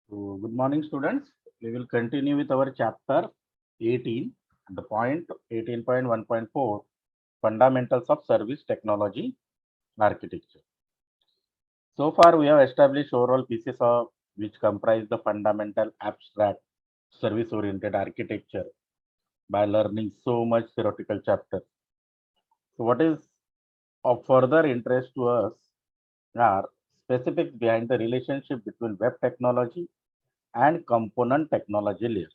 So, good morning, students. We will continue with our chapter 18, the point 18.1.4 Fundamentals of Service Technology Architecture. So far, we have established overall pieces of which comprise the fundamental abstract service oriented architecture by learning so much theoretical chapter. So, what is of further interest to us are specifics behind the relationship between web technology and component technology layers.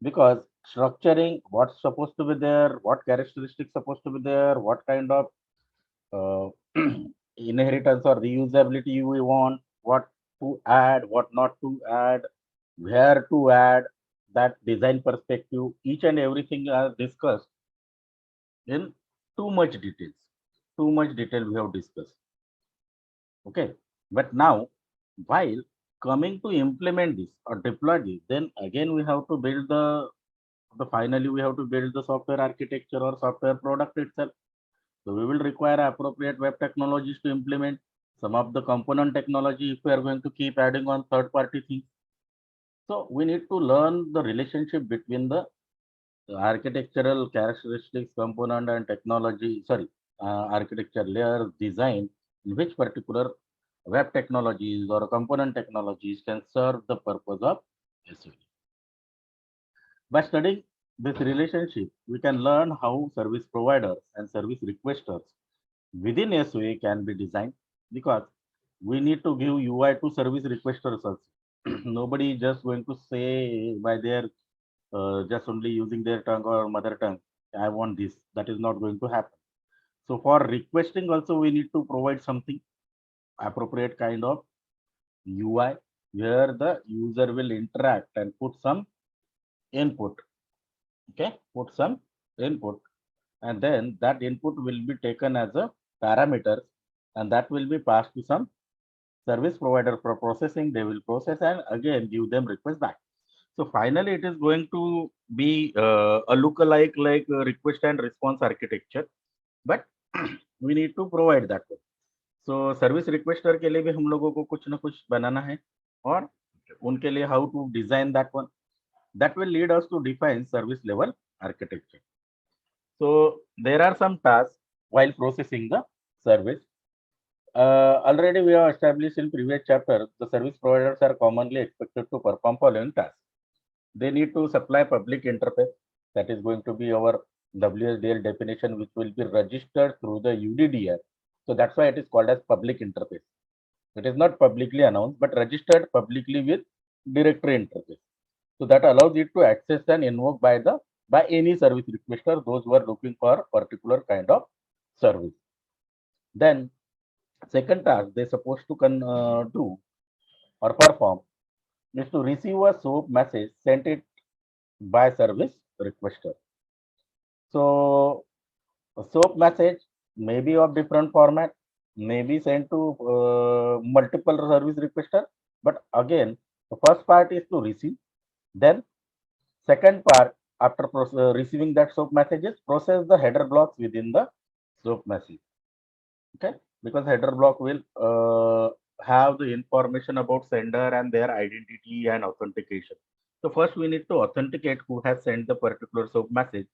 Because structuring what's supposed to be there, what characteristics supposed to be there, what kind of uh, inheritance or reusability we want, what to add, what not to add, where to add, that design perspective, each and everything are discussed in too much details. Too much detail we have discussed. Okay, but now while coming to implement this or deploy this, then again we have to build the finally we have to build the software architecture or software product itself. So we will require appropriate web technologies to implement some of the component technology if we are going to keep adding on third party things. So we need to learn the relationship between the architectural characteristics, component and technology, architecture layers design in which particular web technologies or component technologies can serve the purpose of SOA. By studying this relationship, we can learn how service providers and service requesters within SOA can be designed because we need to give UI to service requesters also. Nobody is just going to say by their just only using their tongue or mother tongue, I want this. That is not going to happen. So for requesting also, we need to provide something appropriate kind of UI where the user will interact and put some input. Okay, put some input, and then that input will be taken as a parameter, and that will be passed to some service provider for processing. They will process and again give them request back. So finally, it is going to be a lookalike like request and response architecture, but we need to provide that one. So service requester के लिए भी हम लोगों को कुछ ना कुछ बनाना है और उनके लिए how to design that one that will lead us to define service level architecture. So there are some tasks while processing the service. Already we have established in previous chapter, the service providers are commonly expected to perform following tasks. They need to supply public interface, that is going to be our WSDL definition, which will be registered through the UDDR. So that's why it is called as public interface. It is not publicly announced, but registered publicly with directory interface. So that allows it to access and invoke by any service requester, those who are looking for particular kind of service. Then second task they're supposed to do or perform is to receive a SOAP message sent it by service requester. So a SOAP message may be of different format, may be sent to multiple service requester. But again, the first part is to receive. Then second part, after receiving that SOAP messages, process the header blocks within the SOAP message. Okay, because header block will have the information about sender and their identity and authentication. So first we need to authenticate who has sent the particular SOAP message.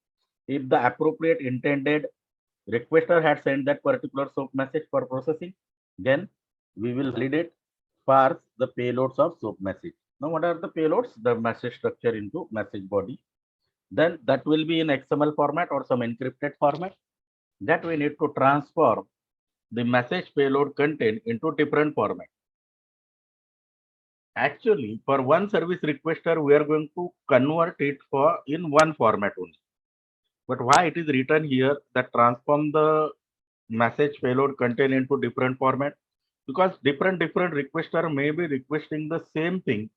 If the appropriate intended requester had sent that particular SOAP message for processing, then we will validate, parse the payloads of SOAP message. Now what are the payloads? The message structure into message body. Then that will be in XML format or some encrypted format that we need to transform the message payload content into different format. Actually, for one service requester, we are going to convert it for in one format only. But why it is written here that transform the message payload content into different format? Because different requester may be requesting the same thing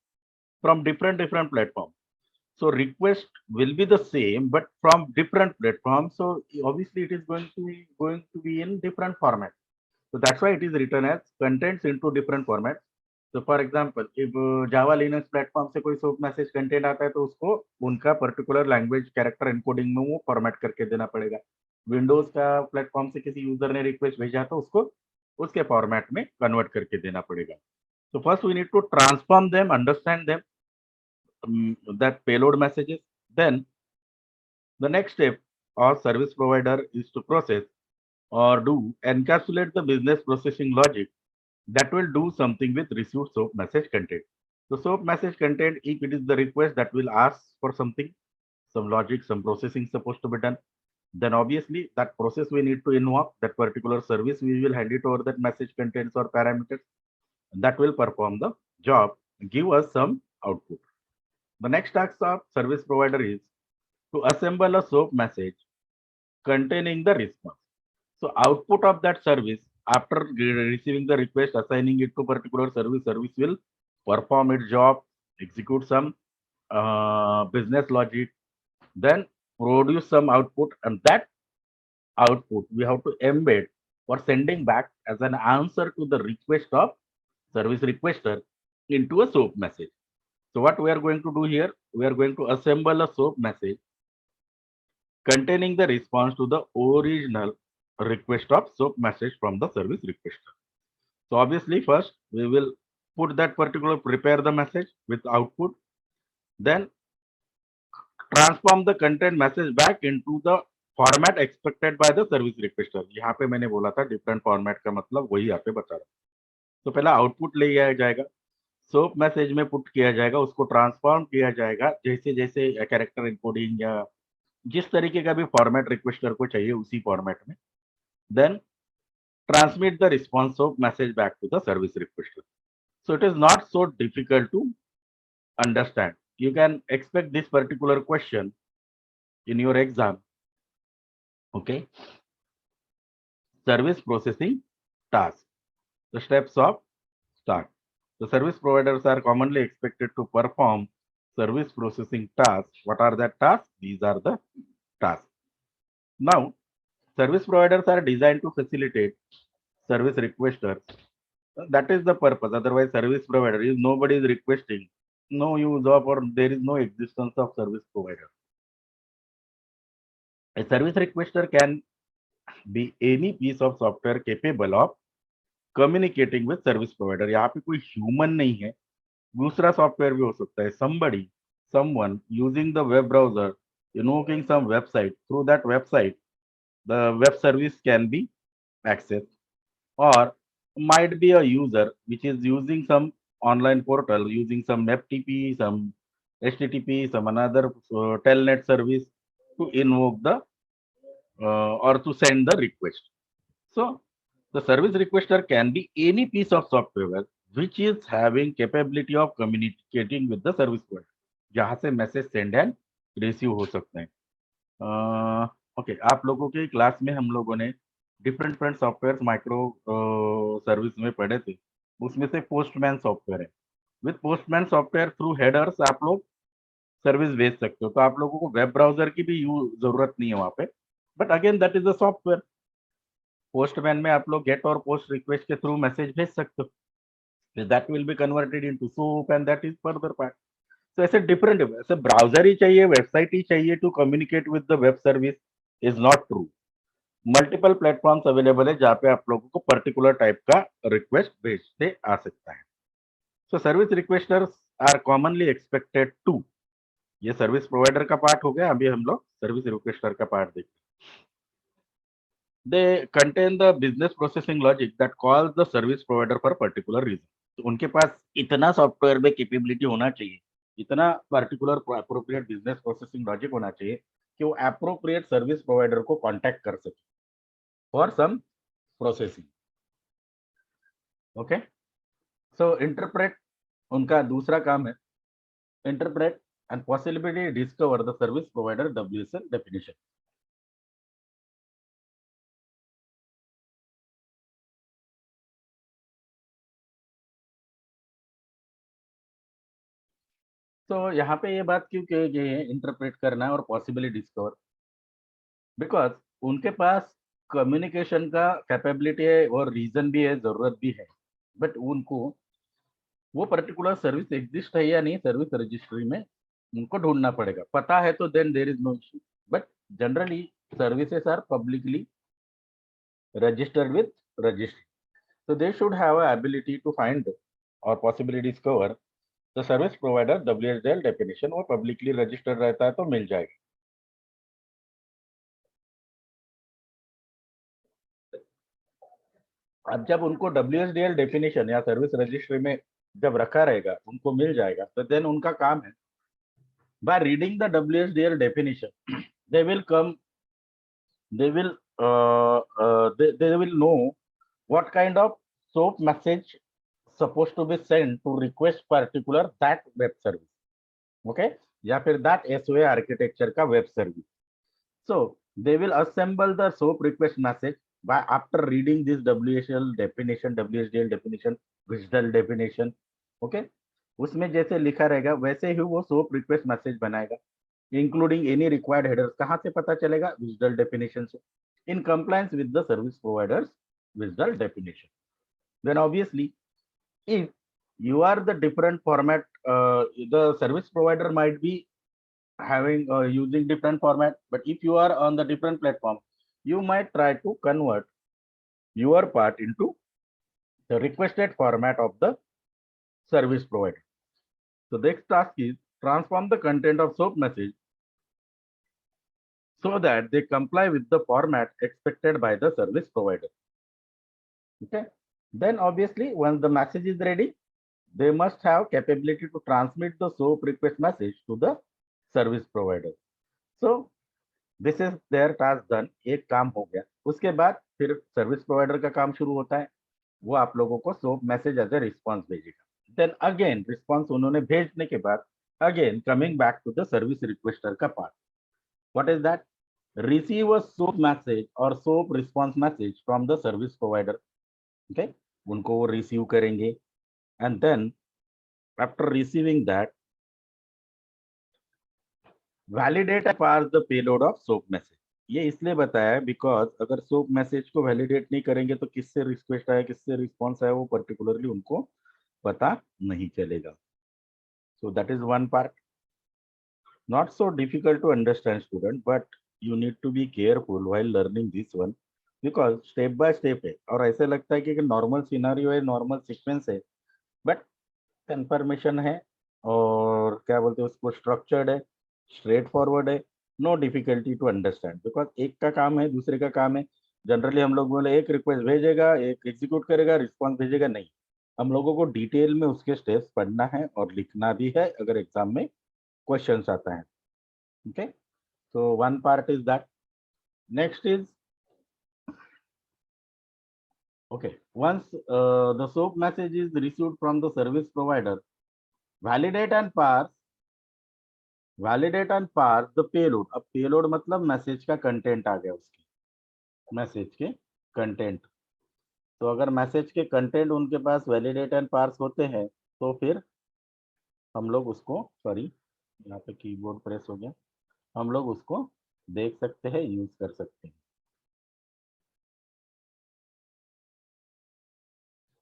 from different platforms. So request will be the same, but from different platforms. So obviously it is going to be in different format. So that's why it is written as contents into different formats. So for example, if Java Linux platform से कोई soap message content आता है तो उसको उनका particular language character encoding में वो format करके देना पड़ेगा. विंडोज का प्लेटफॉर्म से किसी यूजर ने रिक्वेस्ट भेजा तो उसको उसके फॉर्मेट में कन्वर्ट करके देना पड़ेगा. So first we need to transform them, understand them, that payload messages. Then the next step of service provider is to process or do encapsulate the business processing logic that will do something with received SOAP message content. The SOAP message content, if it is the request that will ask for something, some logic, some processing supposed to be done, then obviously that process we need to invoke that particular service. We will hand it over that message contents or parameters that will perform the job, give us some output. The next task of service provider is to assemble a SOAP message containing the response. So output of that service after receiving the request, assigning it to particular service, service will perform its job, execute some business logic, then produce some output, and that output we have to embed for sending back as an answer to the request of service requester into a SOAP message. So what we are going to do here, we are going to assemble a SOAP message containing the response to the original request of SOAP message from the service requester. So obviously first we will put that particular, prepare the message with output, then transform the content message back into the format expected bye the service requester. यहाँ पे मैंने बोला था different format का मतलब वही यहाँ पे बता रहा हूँ. तो पहला आउटपुट ले आया जाएगा, सोप मैसेज में पुट किया जाएगा, उसको ट्रांसफॉर्म किया जाएगा जैसे जैसे कैरेक्टर इनकोडिंग या जिस तरीके का भी फॉर्मेट रिक्वेस्टर को चाहिए उसी फॉर्मेट में. Then transmit the response of message back to the service requester. So it is not so difficult to understand. You can expect this particular question in your exam. Okay. Service processing task. The steps of start. The service providers are commonly expected to perform service processing tasks. What are the tasks? These are the tasks. Now, service providers are designed to facilitate service requesters. That is the purpose. Otherwise, service provider is nobody is requesting, no use of, or there is no existence of service provider. A service requester can be any piece of software capable of communicating with service provider. यहाँ पे कोई human नहीं है, दूसरा software भी हो सकता है. Somebody, someone using the web browser, invoking some website. Through that website, the web service can be accessed, or might be a user which is using some online portal, using some FTP, some HTTP, some another telnet service to invoke the or to send the request. So the service requester can be any piece of software which is having capability of communicating with the service provider. जहाँ से message send and receive हो सकते हैं. Okay, आप लोगों के class में हम लोगों ने डिफरेंट सॉफ्टवेयर माइक्रो सर्विस में पढ़े थे. उसमें से पोस्टमैन सॉफ्टवेयर है. With postman software through headers आप लोग सर्विस भेज सकते हो. तो आप लोगों को वेब ब्राउजर की भी जरूरत नहीं है वहां पे, but again that is a software. Postman में आप लोग गेट और पोस्ट रिक्वेस्ट के थ्रू मैसेज भेज सकते हो. That will be converted into soap and that is further part. तो ऐसे डिफरेंट, ऐसे ब्राउजर ही चाहिए, वेबसाइट ही चाहिए to communicate with the web service is not true. Multiple platforms available है जहाँ पे आप लोगों को पर्टिकुलर टाइप का रिक्वेस्ट भेजते आ सकता है. So service requesters are commonly expected to, ये सर्विस प्रोवाइडर का पार्ट हो गया. अभी हम लोग सर्विस रिक्वेस्टर का पार्ट देखते हैं. They contain the business processing logic that calls the service provider for particular region. तो उनके पास इतना सॉफ्टवेयर में कैपेबिलिटी होना चाहिए, इतना particular appropriate business processing logic होना चाहिए कि वो अप्रोप्रिएट सर्विस प्रोवाइडर को कांटेक्ट कर सके for some processing. Okay, so interpret उनका दूसरा काम है. Interpret and possibility discover the service provider WSN definition. तो यहाँ पे ये बात क्यों कही गई है इंटरप्रेट करना और पॉसिबली डिस्कवर, बिकॉज उनके पास कम्युनिकेशन का कैपेबिलिटी है और रीजन भी है, जरूरत भी है, बट उनको वो पर्टिकुलर सर्विस एग्जिस्ट है या नहीं सर्विस रजिस्ट्री में उनको ढूंढना पड़ेगा. पता है तो then there is no issue, but generally services are publicly registered with registry, so they should have a ability to find और possibilities cover the service provider WSDL definition, वो पब्लिकली रजिस्टर्ड रहता है तो मिल जाएगा। अब जब उनको WSDL डेफिनेशन या सर्विस रजिस्ट्री में जब रखा रहेगा, उनको मिल जाएगा, तो देन उनका काम है, by reading the WSDL definition, they will come, they will they will know what kind of SOAP message supposed to be sent to request particular that web service, okay, या फिर that SOA architecture का web service. So they will assemble the SOAP request message by after reading this WSDL definition, WSDL definition, okay, उसमें जैसे लिखा रहेगा वैसे ही वो SOAP request message बनाएगा, including any required headers. कहाँ से पता चलेगा? WSDL definition से, in compliance with the service providers WSDL definition. Then obviously, if you are the different format, the service provider might be having using different format, but if you are on the different platform, you might try to convert your part into the requested format of the service provider. So the next task is transform the content of SOAP message so that they comply with the format expected by the service provider. Okay. Then obviously, once the message is ready, they must have capability to transmit the SOAP request message to the service provider. So this is their task done. एक काम हो गया, उसके बाद फिर service provider का काम शुरू होता है, वो आप लोगों को SOAP message as a response भेजेगा। देन अगेन रिस्पॉन्स उन्होंने भेजने के बाद again coming back to the service requester का part, what is that? Receive a SOAP message or SOAP response message from the service provider. Okay, उनको वो receive करेंगे, and then after receiving that, validate and parse the payload of SOAP message. ये इसलिए बताया है because अगर SOAP message को validate नहीं करेंगे तो किससे रिक्वेस्ट आया, किससे रिस्पॉन्स आया, वो पर्टिकुलरली उनको पता नहीं चलेगा. So that is one part. Not so difficult to understand, student, but you need to be careful while learning this one because step by step है और ऐसे लगता है कि नॉर्मल सिनारियो है, नॉर्मल सीक्वेंस है, बट कंफर्मेशन है और क्या बोलते हैं उसको, स्ट्रक्चर्ड है, स्ट्रेट फॉरवर्ड है, no difficulty to understand because एक का काम है दूसरे का काम है. जनरली हम लोग बोले एक रिक्वेस्ट भेजेगा, एक एग्जीक्यूट करेगा, रिस्पॉन्स भेजेगा, नहीं, हम लोगों को डिटेल में उसके स्टेप्स पढ़ना है और लिखना भी है अगर एग्जाम में क्वेश्चंस आता है. Okay, so one part is that. Next is, okay, once the SOAP message is received from the service provider, validate and parse the payload. अब payload मतलब मैसेज का कंटेंट आ गया, उसके मैसेज के कंटेंट. तो अगर मैसेज के कंटेंट उनके पास वैलिडेट एंड पार्स होते हैं तो फिर हम लोग उसको, सॉरी यहाँ पे कीबोर्ड प्रेस हो गया, हम लोग उसको देख सकते हैं, यूज कर सकते हैं.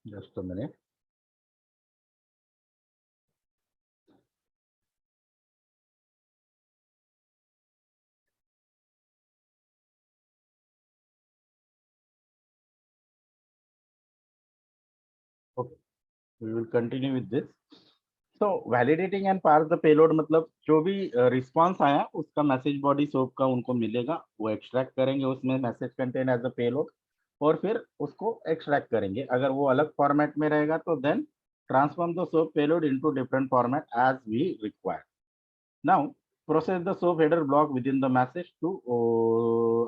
Just a minute. Okay, we will continue with this. So validating and parse the payload मतलब जो भी रिस्पॉन्स आया उसका मैसेज बॉडी सोप का उनको मिलेगा, वो एक्सट्रैक्ट करेंगे उसमें message content as a payload और फिर उसको एक्सट्रैक्ट करेंगे. अगर वो अलग फॉर्मेट में रहेगा तो then transform the SOAP payload into different format as we require. Now process the SOAP header block within the message to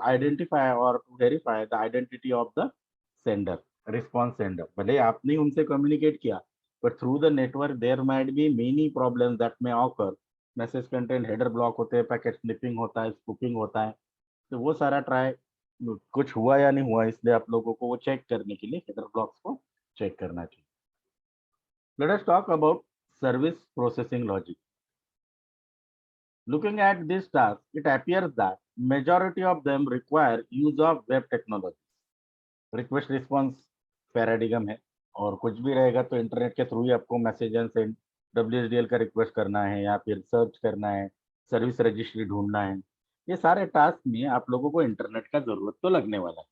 identify or to verify the identity of the sender, response sender. भले आपने उनसे communicate किया, but through the network there might be many problems that may occur. Message content header block होते हैं, packet snipping होता है, spoofing होता है, तो वो सारा ट्राई कुछ हुआ या नहीं हुआ, इसलिए आप लोगों को वो चेक करने के लिए हेडर ब्लॉक्स को चेक करना चाहिए. Let us talk about service processing logic. Looking at this task, it appears that majority of them require use of web technology. Request response paradigm है और कुछ भी रहेगा तो इंटरनेट के थ्रू ही आपको मैसेज एंड सेंड WSDL का request करना है या फिर सर्च करना है, सर्विस रजिस्ट्री ढूंढना है, ये सारे टास्क में आप लोगों को इंटरनेट का जरूरत तो लगने वाला है.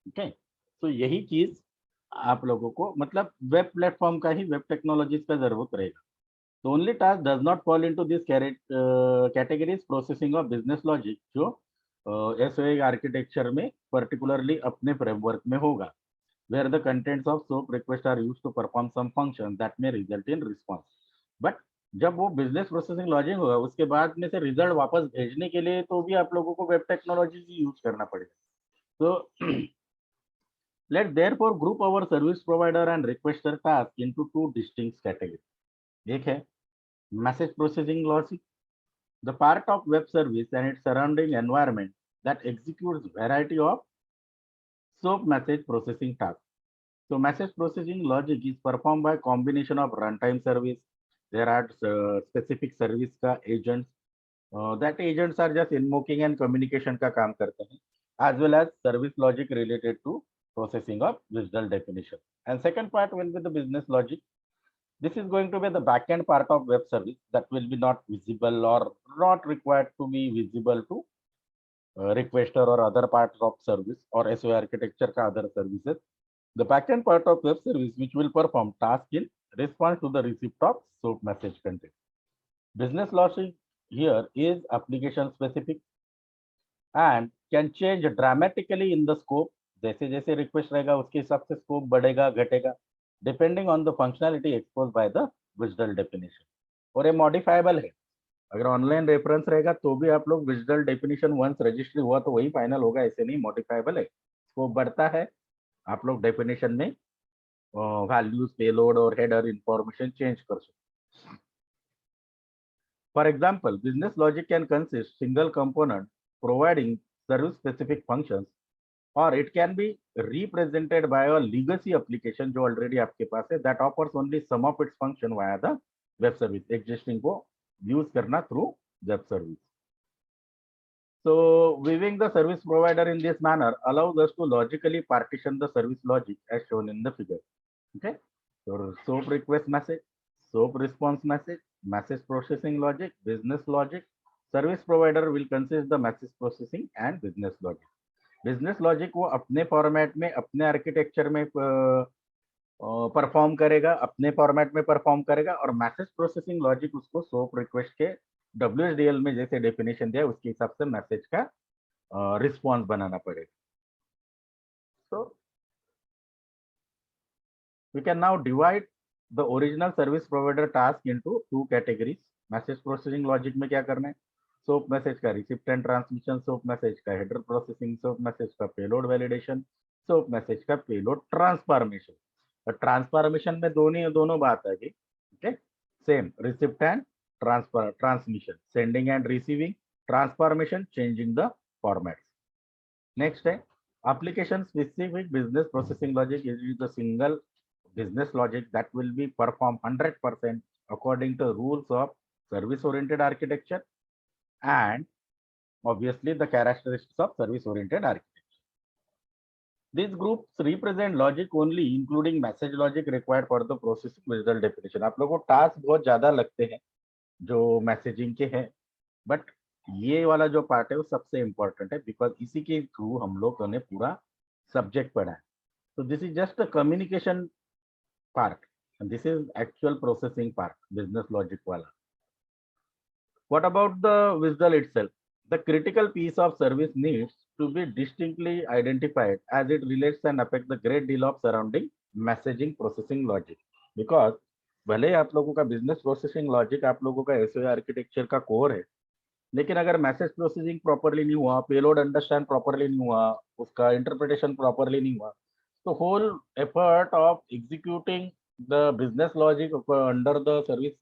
ओके, तो यही चीज आप लोगों को मतलब वेब प्लेटफॉर्म का ही वेब टेक्नोलॉजीज का जरूरत रहेगा. तो only task does not fall into this categories processing of business logic जो एसओए आर्किटेक्चर में पर्टिकुलरली अपने फ्रेमवर्क में होगा, where the contents of SOAP request are used to perform some function that may result in response. But जब वो business processing logic होगा उसके बाद में से रिजल्ट वापस भेजने के लिए तो भी आप लोगों को वेब टेक्नोलॉजी यूज करना पड़ेगा. तो let therefore group our service provider and requester task into two distinct categories. एक है message processing logic, the part of web service and its surrounding environment that executes variety of SOAP message processing tasks. So message processing logic is performed by combination of runtime service. There are specific service का agents. That agents are just invoking and communication का काम करते हैं, as well as service logic related to processing of visual definition. And second part will be the business logic. This is going to be the backend part of web service that will be not visible or not required to be visible to requester or other parts of service or SOA architecture ka other services. The backend part of web service which will perform task in response to the receipt of SOAP message content. Business logic here is application specific and can change dramatically in the scope. जैसे जैसे request रहेगा उसके हिसाब से scope बढ़ेगा घटेगा depending on the functionality expose by the visual definition. और ये मॉडिफाइबल है. अगर ऑनलाइन रेफरेंस रहेगा तो भी आप लोग विजुअल डेफिनेशन वंस रजिस्ट्री हुआ तो वही फाइनल होगा, ऐसे नहीं, मॉडिफाइबल है. स्कोप बढ़ता है, आप लोग डेफिनेशन में वैल्यूज पेलोड और हेडर इंफॉर्मेशन चेंज कर सकते. For example business logic can consist single component providing service specific functions और it can be represented by a legacy application जो ऑलरेडी आपके पास है that offers only some of its function via the web service. Existing को use करना through web service. So viewing the service provider in this manner allows us to logically partition the service logic as shown in the figure. Okay. So SOAP request message, SOAP response message, message processing logic, business logic. Service provider will consist the message processing and business logic. Business logic वो अपने format में अपने architecture में perform करेगा, अपने format में perform करेगा और मैसेज प्रोसेसिंग लॉजिक उसको SOAP रिक्वेस्ट के WSDL में जैसे डेफिनेशन दिया उसके हिसाब से मैसेज का रिस्पॉन्स बनाना पड़ेगा. So we can now divide the original service provider task into two categories. Message processing logic में क्या करना है, SOAP मैसेज का receipt and transmission, SOAP message का हेडर प्रोसेसिंग, SOAP मैसेज का पेलोड वैलिडेशन, SOAP मैसेज का payload transformation. और transformation में दोनों बात आ गई. Okay, same receipt and transfer transmission, sending end receiving, transformation changing the format. Next है application specific business processing logic is the single business logic that will be performed 100% according to rules of service oriented architecture and obviously the characteristics of service oriented architecture. These groups represent logic only including message logic required for the processing visual definition. आप लोगों को task बहुत ज्यादा लगते हैं जो messaging के हैं, बट ये वाला जो पार्ट है वो सबसे इंपॉर्टेंट है बिकॉज इसी के थ्रू हम लोगों ने पूरा सब्जेक्ट पढ़ा है. तो this is just a communication part and this is actual processing part, business logic wala. What about the visual itself? The critical piece of service needs to be distinctly identified as it relates and affects the great deal of surrounding messaging processing logic. Because भले आप लोगों का business processing logic आप लोगों का SOA architecture का core है, लेकिन अगर मैसेज प्रोसेसिंग प्रॉपरली नहीं हुआ, पेलोड अंडरस्टैंड प्रॉपरली नहीं हुआ, उसका इंटरप्रिटेशन प्रॉपरली नहीं हुआ, तो whole effort of executing the business logic under the service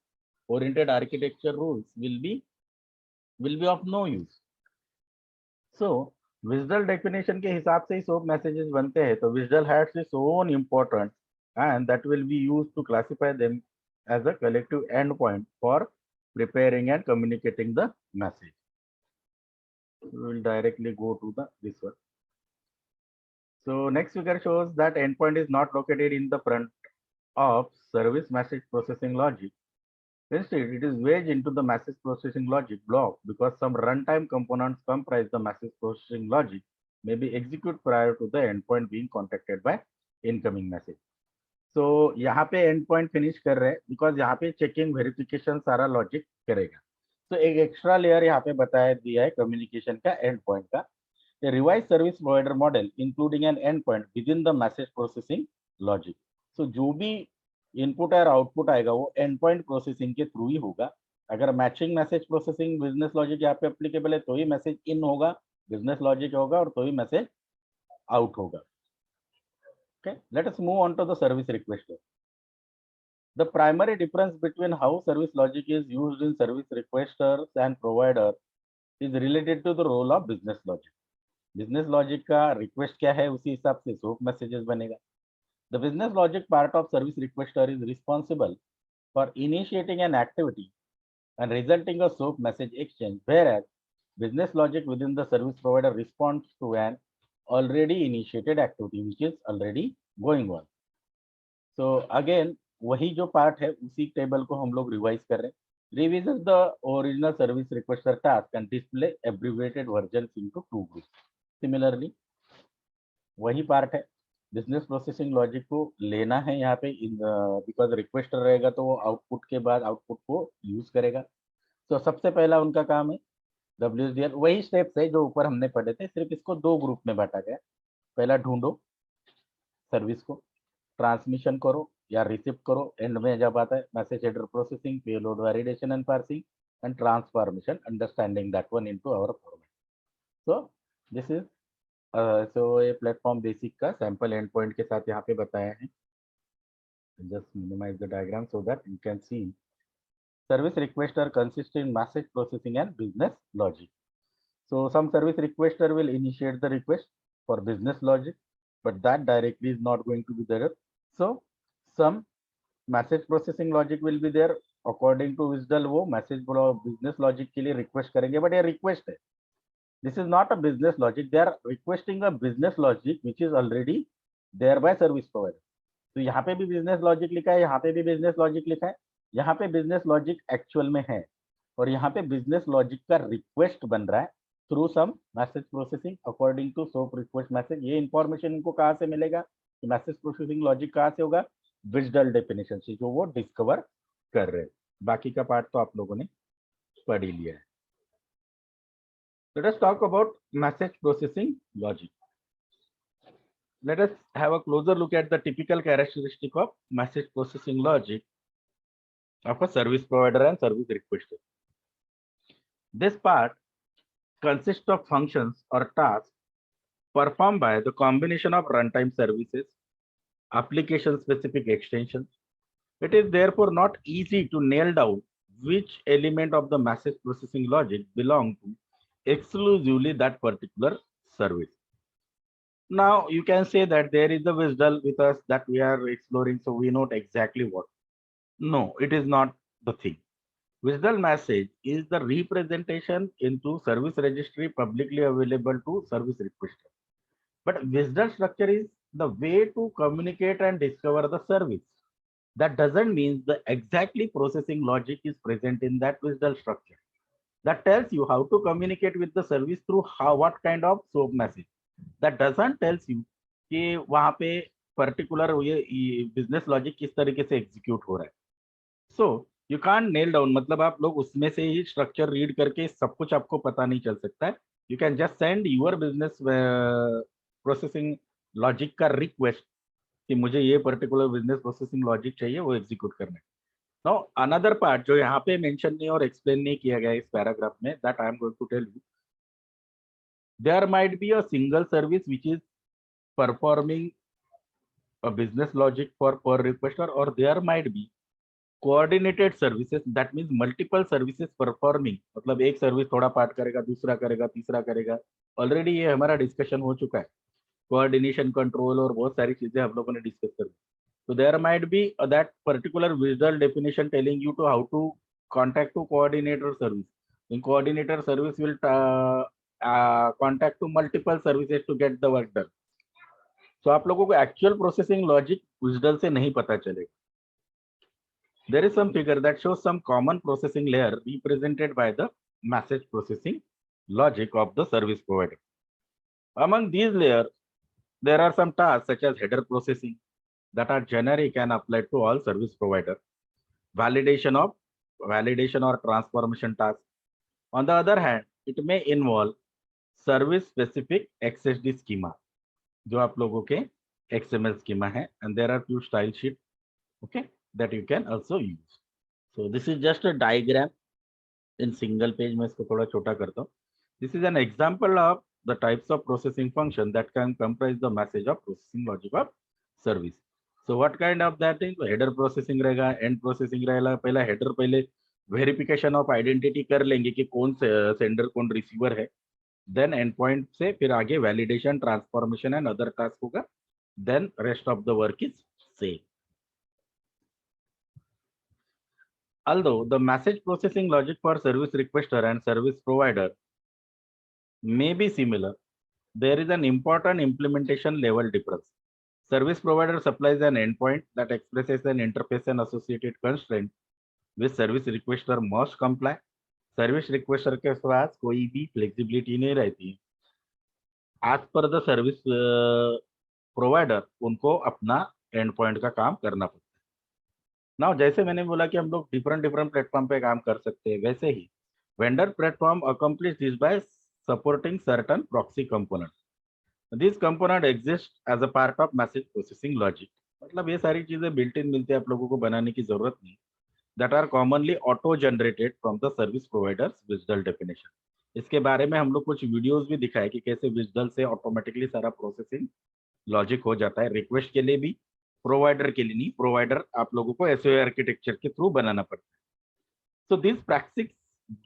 oriented architecture rules will be of no use. So visual definition के हिसाब से ही SOAP messages बनते हैं. तो visual has its own importance and that will be used to classify them as a collective endpoint for preparing and communicating the message. We will directly go to this one. So next figure shows that endpoint is not located in the front of service message processing logic. Instead, it is wedged into the message processing logic block because some runtime components comprise the message processing logic may be executed prior to the endpoint being contacted by incoming message. So यहाँ पे and point finish कर रहे हैं because यहाँ पे checking verification सारा logic करेगा। तो एक एक्स्ट्रा लेयर यहाँ पे बताया दिया है कम्युनिकेशन का एंड पॉइंट का। Revise service provider model including an end point within the message processing logic. So जो भी इनपुट और आउटपुट आएगा वो एंड पॉइंट प्रोसेसिंग के थ्रू ही होगा। अगर matching message processing business logic यहाँ पे एप्लीकेबल है तो ही मैसेज इन होगा, बिजनेस लॉजिक होगा, और तो ही मैसेज आउट होगा। Okay, let us move on to the service requester. The primary difference between how service logic is used in service requesters and provider is related to the role of business logic. Business logic का request क्या है उसी हिसाब से SOAP messages बनेगा. The business logic part of service requester is responsible for initiating an activity and resulting a SOAP message exchange, whereas business logic within the service provider responds to an already initiated activity which is already going on. So again वही जो part है उसी table को हम लोग revise कर रहे हैं। Revisit the original service requester task and display abbreviated version into two groups. Similarly वही पार्ट है, बिजनेस प्रोसेसिंग लॉजिक को लेना है यहाँ पे बिकॉज रिक्वेस्टर रहेगा तो वो आउटपुट के बाद आउटपुट को यूज करेगा। तो सबसे पहला उनका काम है WSDL, वही स्टेप्स है जो ऊपर हमने पढ़े थे, सिर्फ इसको दो ग्रुप में बांटा गया। पहला ढूंढो सर्विस को, ट्रांसमिशन करो या रिसीव करो, एंड में जब आता है message header processing, payload validation and parsing and transformation, understanding that one into our format. So this is so ये प्लेटफॉर्म बेसिक का सैंपल एंड पॉइंट के साथ यहाँ पे बताया है। Just minimize the diagram so that you can see service requester consists in message processing and business logic. So some service requester will initiate the request for business logic, but that directly is not going to be there. So some message processing logic will be there according to WSDL, वो message business logic के लिए request करेंगे, but ये request है, this is not a business logic, they are requesting a business logic which is already there by service provider. तो यहाँ पे भी business logic लिखा है, यहाँ पे भी business logic लिखा है, यहाँ पे बिजनेस लॉजिक एक्चुअल में है और यहाँ पे बिजनेस लॉजिक का रिक्वेस्ट बन रहा है through some message processing according to SOAP request message. ये इंफॉर्मेशन इनको कहाँ से मिलेगा कि मैसेज प्रोसेसिंग लॉजिक कहाँ से होगा? WSDL डेफिनेशन से जो वो डिस्कवर कर रहे हैं। बाकी का पार्ट तो आप लोगों ने पढ़ ही लिया है। Let us talk about message processing logic. Let us have a closer look at the typical characteristic of message processing logic of a service provider and service requester. This part consists of functions or tasks performed by the combination of runtime services, application-specific extensions. It is therefore not easy to nail down which element of the message processing logic belong to exclusively that particular service. Now you can say that there is a WSDL with us that we are exploring, so we know exactly what. No, it is not the thing. WSDL message is the representation into service registry publicly available to service requester. But WSDL structure is the way to communicate and discover the service. That doesn't mean the exactly processing logic is present in that WSDL structure. That tells you how to communicate with the service through what kind of SOAP message. That doesn't tells you कि वहाँ पे particular ये business logic किस तरीके से execute हो रहा है. So you can't nail down, मतलब आप लोग उसमें से ही स्ट्रक्चर रीड करके सब कुछ आपको पता नहीं चल सकता है. You can just send your business processing logic का रिक्वेस्ट कि मुझे ये पर्टिकुलर बिजनेस प्रोसेसिंग लॉजिक चाहिए, वो एग्जीक्यूट करना है. नाउ अनदर पार्ट जो यहाँ पे मेंशन नहीं और एक्सप्लेन नहीं किया गया इस पैराग्राफ में, that I am going to tell you. There might be a single service which is performing a business logic for per requester, or there might be coordinated services, that means multiple services performing, मतलब एक service थोड़ा part करेगा, दूसरा करेगा, तीसरा करेगा. Already ये हमारा डिस्कशन हो चुका है, कोऑर्डिनेशन, कंट्रोल और बहुत सारी चीजें हम लोगों ने डिस्कस कर ली. So there might be that particular WSDL definition telling you to how to contact to coordinator service. In coordinator service will contact to multiple services to get the work done. So आप लोगों को actual processing logic WSDL से नहीं पता चलेगा. There is some figure that shows some common processing layer represented by the message processing logic of the service provider. Among these layers, There are some tasks such as header processing that are generic and applied to all service provider. Validation or transformation tasks. On the other hand, it may involve service specific XSD schema, जो आप लोगों के XML schema है, and there are few style sheet, okay, that you can also use. So this is just a diagram in single page. मैं इसको थोड़ा छोटा करता हूँ. This is an example of the types of processing function that can comprise the message of processing logic of service. So what kind of that thing? Header processing रहेगा, end processing रहेगा. पहला header पहले verification of identity कर लेंगे कि कौन sender कौन receiver है. Then endpoint से फिर आगे validation, transformation and other task होगा. Then rest of the work is same. Although the message processing logic for service requester and service provider may be similar, there is an important implementation level difference. Service provider supplies an endpoint that expresses an interface and associated constraint which service requester must comply. Service requester के पास कोई भी flexibility नहीं रहती. As per the service provider, उनको अपना endpoint का काम करना पड़ता है. Now जैसे मैंने बोला कि हम लोग different प्लेटफॉर्म पे काम कर सकते हैं, वैसे ही vendor platform accomplish this by supporting certain proxy components. This component exists as a part of message processing logic. मतलब ये सारी चीजें built in मिलती है, आप लोगों को बनाने की जरूरत नहीं. That are commonly auto generated from the service provider's WSDL definition. इसके बारे में हम लोग कुछ वीडियोस भी दिखाए कि कैसे WSDL से ऑटोमेटिकली सारा प्रोसेसिंग लॉजिक हो जाता है. रिक्वेस्ट के लिए भी, प्रोवाइडर के लिए नहीं. प्रोवाइडर आप लोगों को SOA आर्किटेक्चर के थ्रू बनाना पड़ता है. So these proxies,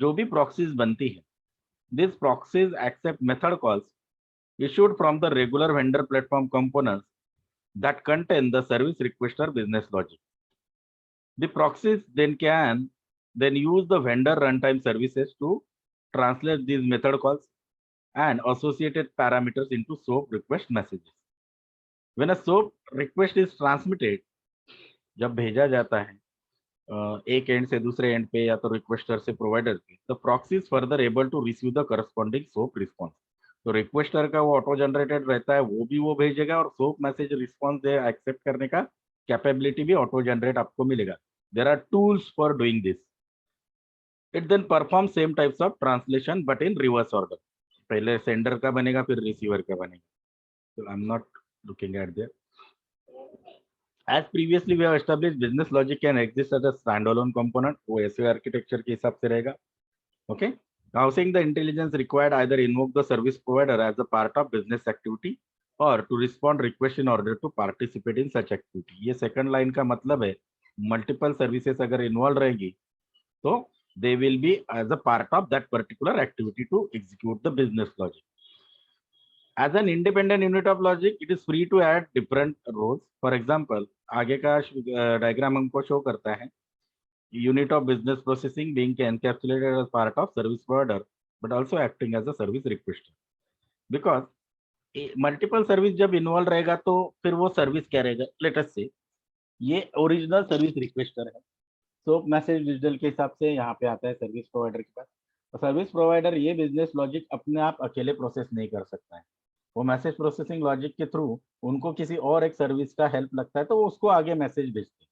जो भी proxies बनती है, these proxies accept method calls issued from the regular vendor platform components that contain the service requester business logic. The proxies then can use the vendor runtime services to translate these method calls and associated parameters into SOAP request messages. When a SOAP request is transmitted, जब भेजा जाता है एक and से दूसरे and पे या तो रिक्वेस्टर से प्रोवाइडर पे, the proxy is further able to receive the corresponding SOAP response. तो रिक्वेस्टर का वो ऑटो जनरेटेड रहता है, वो भेजेगा और सोप मैसेज रिस्पॉन्स एक्सेप्ट करने का कैपेबिलिटी भी ऑटो जनरेट आपको मिलेगा. There are tools for doing this. It then perform same types of translation but in reverse order. पहले सेंडर का बनेगा फिर रिसीवर का बनेगा. So I'm not looking at there. As previously we have established, business logic can exist as a standalone component. वो SOA architecture के हिसाब से रहेगा. Okay. Housing the intelligence required either invoke the service provider as a part of business activity or to respond request in order to participate in such activity. ये second line का मतलब है multiple services अगर involved रहेगी तो they will be as a part of that particular activity to execute the business logic. As an independent unit of logic, it is free to add different roles. For example, आगे का diagram हमको show करता है. Unit of business processing being encapsulated as part of service provider, but also acting as a service requester. Because multiple service जब involve रहेगा तो फिर वो सर्विस क्या रहेगा. लेट अस से ये ओरिजिनल सर्विस रिक्वेस्टर है. सोप मैसेज डिजिटल के हिसाब से यहाँ पे आता है सर्विस प्रोवाइडर के पास. सर्विस प्रोवाइडर ये बिजनेस लॉजिक अपने आप अकेले प्रोसेस नहीं कर सकता है. वो मैसेज प्रोसेसिंग लॉजिक के थ्रू उनको किसी और एक सर्विस का हेल्प लगता है तो वो उसको आगे मैसेज भेजते हैं.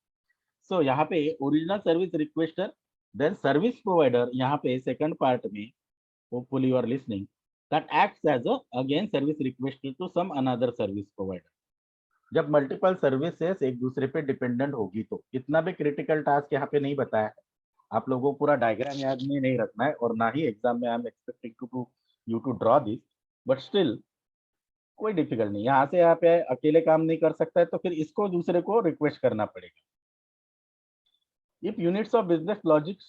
सो यहाँ पे original service requester then service provider यहाँ पे सेकंड पार्ट में hopefully you are listening that acts as a again service requester to some another service provider. जब मल्टीपल सर्विसेज एक दूसरे पे डिपेंडेंट होगी तो इतना भी क्रिटिकल टास्क यहाँ पे नहीं बताया है. आप लोगों को पूरा डायग्राम याद में नहीं रखना है और ना ही एग्जाम में I am expecting to you to draw this, but still कोई डिफिकल्ट नहीं. यहाँ से यहाँ पे अकेले काम नहीं कर सकता है तो फिर इसको दूसरे को रिक्वेस्ट करना पड़ेगा. If units of business logics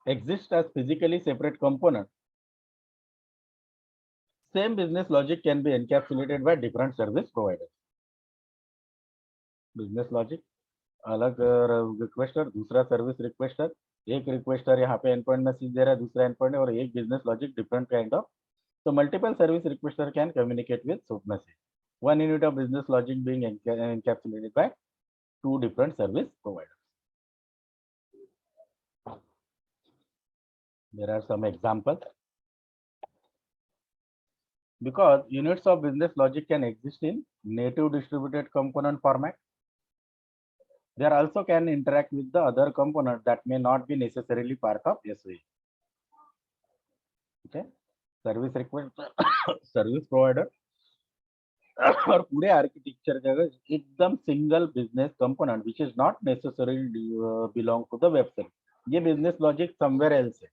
exist as physically separate components, same business logic can be encapsulated by different service providers. Business logic अलग रिक्वेस्टर, दूसरा सर्विस रिक्वेस्टर. एक रिक्वेस्टर यहाँ पे एंडपॉइंट मैसेज दे रहा है, दूसरा एंडपॉइंट और एक business logic different kind of. So multiple service requester can communicate with SOAP message. One unit of business logic being encapsulated by two different service providers. There are some examples. because units of business logic can exist in native distributed component format. They also can interact with the other components that may not be necessarily part of SOA. Okay, service request, service provider और पूरे architecture का एकदम single business component which is not necessary belong to the web service. ये business logic somewhere else है,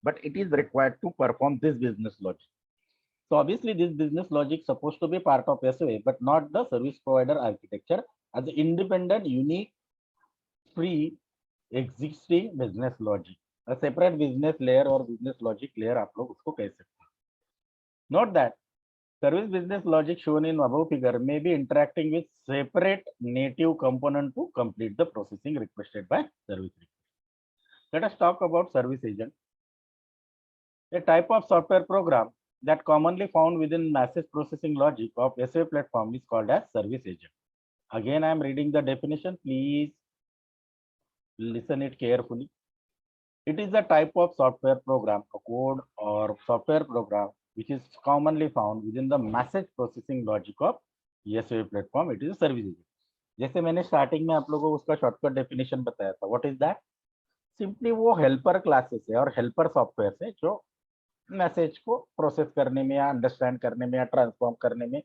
but it is required to perform this business logic. So obviously this business logic supposed to be part of SOA, but not the service provider architecture as an independent, unique, pre-existing business logic. A separate business layer or business logic layer आप लोग उसको कह सकते हैं. Note that service business logic shown in above figure may be interacting with separate native component to complete the processing requested by service request. Let us talk about service agent. A type of software program that commonly found within message processing logic of SOA platform is called as service agent. Again, I am reading the definition. Please listen it carefully. It is a type of software program, a code or software program which is commonly found within the message processing logic of SOA platform. It is a service agent. जैसे मैंने starting में आप लोगों को उसका shortcut definition बताया था. What is that? Simply वो हेल्पर क्लासेस है और हेल्पर सॉफ्टवेयर है जो मैसेज को प्रोसेस करने में या अंडरस्टैंड करने में या ट्रांसफॉर्म करने में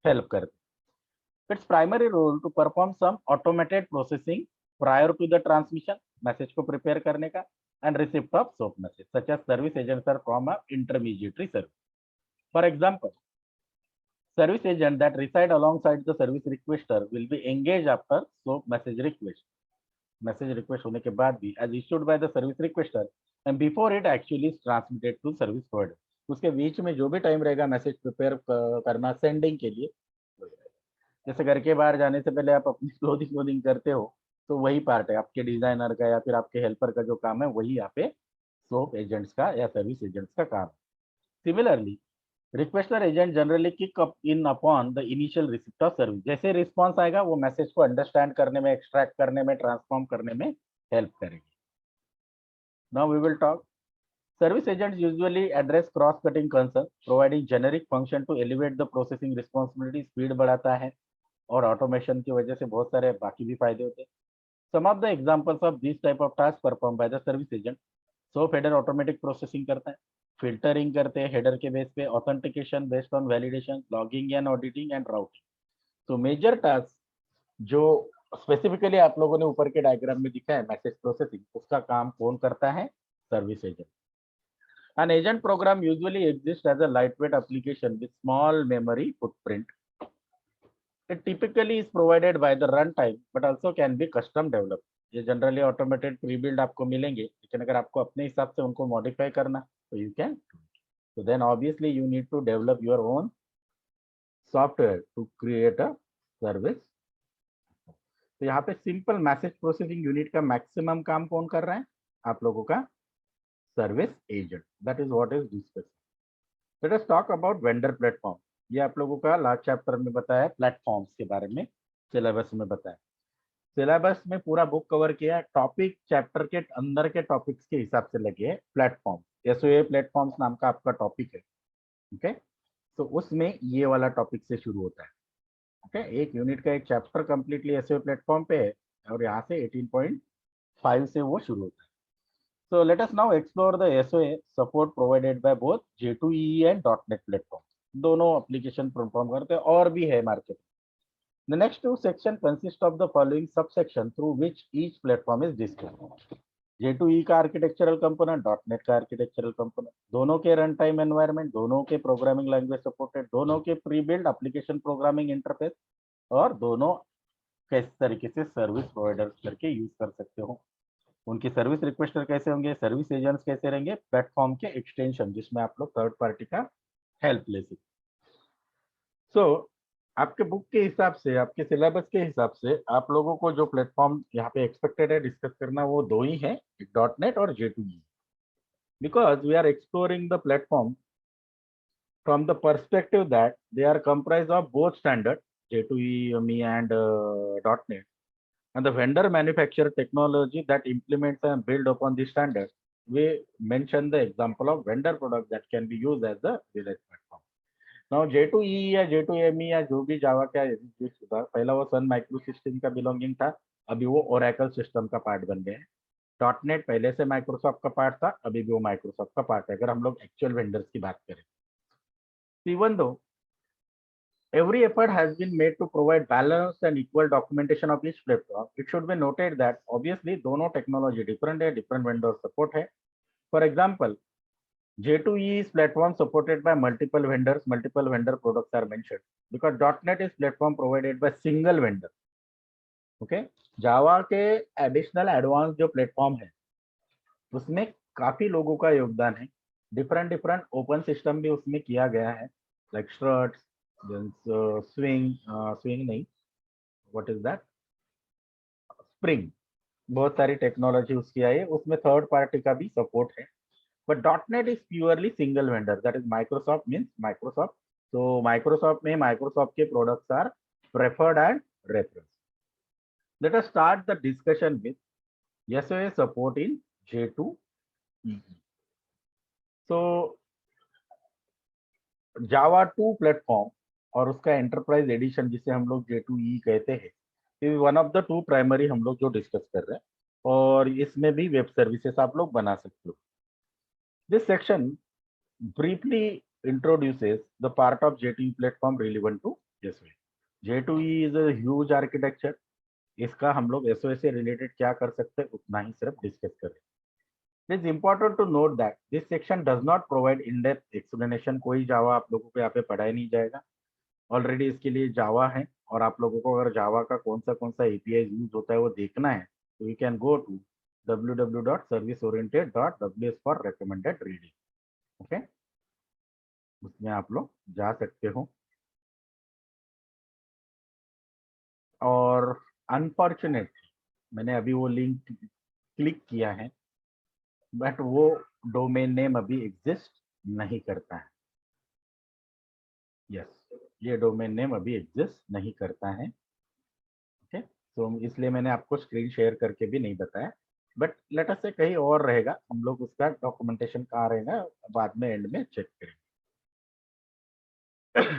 हेल्प करते. It's primary role to perform some automated processing prior to the transmission, message को प्रिपेयर करने का, and receipt of SOAP message. Such as service agents are from a intermediary service. For example, service agent that reside alongside the service requester will be engaged after SOAP message request. Message request होने के बाद भी as issued by the service requester and before it actually is transmitted to service provider. उसके बीच में जो भी time रहेगा message prepare करना सेंडिंग के लिए, जैसे घर के बाहर जाने से पहले आप अपनी क्लोथिंग करते हो, तो वही पार्ट है आपके डिजाइनर का या फिर आपके हेल्पर का जो काम है, वही यहाँ पे सोप एजेंट्स का या सर्विस एजेंट्स का काम है. Similarly requester agent generally kick up in upon the initial receipt of service. जैसे रिस्पॉन्स आएगा वो मैसेज को अंडरस्टैंड करने में, एक्सट्रैक्ट करने में, ट्रांसफॉर्म करने में हेल्प करेगी. Now we will talk. Service agents usually address cross cutting concern, providing generic function to elevate the processing responsibility. Speed बढ़ाता है और ऑटोमेशन की वजह से बहुत सारे बाकी भी फायदे होते हैं. Some of the examples of this type of task perform by the service agent. SOAP header automatic processing करता है, फिल्टरिंग करते हैं हेडर के बेस पे, authentication based on validation, logging and auditing and routing. तो मेजर टास्क जो specifically आप लोगों ने ऊपर के डायग्राम में दिखा है मैसेज प्रोसेसिंग, उसका काम कौन करता है? Service agent. An agent program usually exists as a lightweight application with small memory footprint. It typically is provided by the runtime but also can be custom developed. ये generally automated pre build आपको मिलेंगे, लेकिन अगर आपको अपने हिसाब से उनको मॉडिफाई करना तो you can. So then obviously you need to develop your own software to create a service. तो यहाँ पे सिंपल मैसेज प्रोसेसिंग यूनिट का मैक्सिमम काम कौन कर रहा है? आप लोगों का service agent. That is what is discuss. Let us talk about vendor platform. ये आप लोगों का लास्ट चैप्टर में बताया, प्लेटफॉर्म्स के बारे में सिलेबस में बताया. सिलेबस में पूरा बुक कवर किया, टॉपिक चैप्टर के अंदर के टॉपिक्स के हिसाब से लगे प्लेटफॉर्म. एसओए प्लेटफॉर्म्स नाम का आपका टॉपिक है. ओके, तो उसमें ये वाला टॉपिक से शुरू होता है. ओके, एक यूनिट का एक चैप्टर कंप्लीटली एसओए प्लेटफॉर्म पे है और यहाँ से 18.5 से वो शुरू होता है. So let us now explore the SOA support provided by both J2EE and .NET platform. दोनों एप्लीकेशन परफॉर्म करते हैं और भी है market. The next two section consist of the following subsection through which each platform is discussed. J2EE का architectural component, .NET का architectural component, दोनों के रन टाइम एनवायरनमेंट, दोनों के प्रोग्रामिंग लैंग्वेज सपोर्टेड, दोनों के pre build application programming interface, और दोनों किस तरीके से सर्विस प्रोवाइडर करके यूज कर सकते हो. उनकी सर्विस रिक्वेस्टर कैसे होंगे, सर्विस एजेंट्स कैसे रहेंगे, प्लेटफॉर्म के एक्सटेंशन जिसमें आप लोग थर्ड पार्टी का हेल्प ले सकते. सो आपके बुक के हिसाब से, आपके सिलेबस के हिसाब से आप लोगों को जो प्लेटफॉर्म यहाँ पे एक्सपेक्टेड है डिस्कस करना, वो दो ही है, .NET और J2EE. Because we are exploring the platform from the perspective that they are comprise of both standard J2EE and .NET, and the vendor manufacturer technology that implements and build upon the standard. We mention the example of vendor product that can be used as the real platform. Now J2EE या J2ME या जो भी जावा का exist था, पहला वो Sun micro system का belonging था, अभी वो ओरेकल सिस्टम का पार्ट बन गया है। डॉटनेट पहले से माइक्रोसॉफ्ट का पार्ट था, अभी भी वो माइक्रोसॉफ्ट का पार्ट है, अगर हम लोग एक्चुअल वेंडर्स की बात करें। Even though every effort has been made to provide balanced and equal documentation of each platform, it should be noted that obviously दोनों टेक्नोलॉजी डिफरेंट है, डिफरेंट वेंडर सपोर्ट है। For example, J2EE is platform supported by multiple vendors, multiple vendor products are mentioned because .NET is platform provided by single vendor. Okay, Java के additional advanced जो platform है उसमें काफी लोगों का योगदान है, डिफरेंट डिफरेंट ओपन सिस्टम भी उसमें किया गया है, लाइक स्ट्रट्स, स्विंग नहीं, व्हाट इज दैट, स्प्रिंग, बहुत सारी टेक्नोलॉजी उसकी आई है, उसमें थर्ड पार्टी का भी सपोर्ट है। But .NET is purely single vendor. That is Microsoft means Microsoft. So Microsoft में Microsoft के products are preferred and reference. Let us start the discussion with SOA support in J2EE. So Java 2 platform और उसका enterprise edition जिसे हम लोग J2EE कहते हैं, ये one of the two primary हम लोग जो डिस्कस कर रहे हैं, और इसमें भी वेब सर्विसेज आप लोग बना सकते हो। This section briefly introduces the part of J2EE platform relevant to SOA. J2EE is a huge architecture. इसका हम लोग SOA से रिलेटेड क्या कर सकते हैं उतना ही सिर्फ डिस्कस करें। It is important to note that this section does not provide in-depth explanation. कोई जावा आप लोगों को यहाँ पे पढ़ाया नहीं जाएगा, ऑलरेडी इसके लिए जावा है, और आप लोगों को अगर जावा का कौन सा API यूज होता है वो देखना है तो you can go to www.serviceoriented.ws for recommended reading. ओके, उसमें आप लोग जा सकते हो। और अनफॉर्चुनेटली मैंने अभी वो लिंक क्लिक किया है, बट वो डोमेन नेम अभी एग्जिस्ट नहीं करता है। यस, ये डोमेन नेम अभी एग्जिस्ट नहीं करता है। ओके, तो इसलिए मैंने आपको स्क्रीन शेयर करके भी नहीं बताया, बट लेट अस से कहीं और रहेगा, हम लोग उसका डॉक्यूमेंटेशन कहाँ रहेगा बाद में एंड में चेक करेंगे।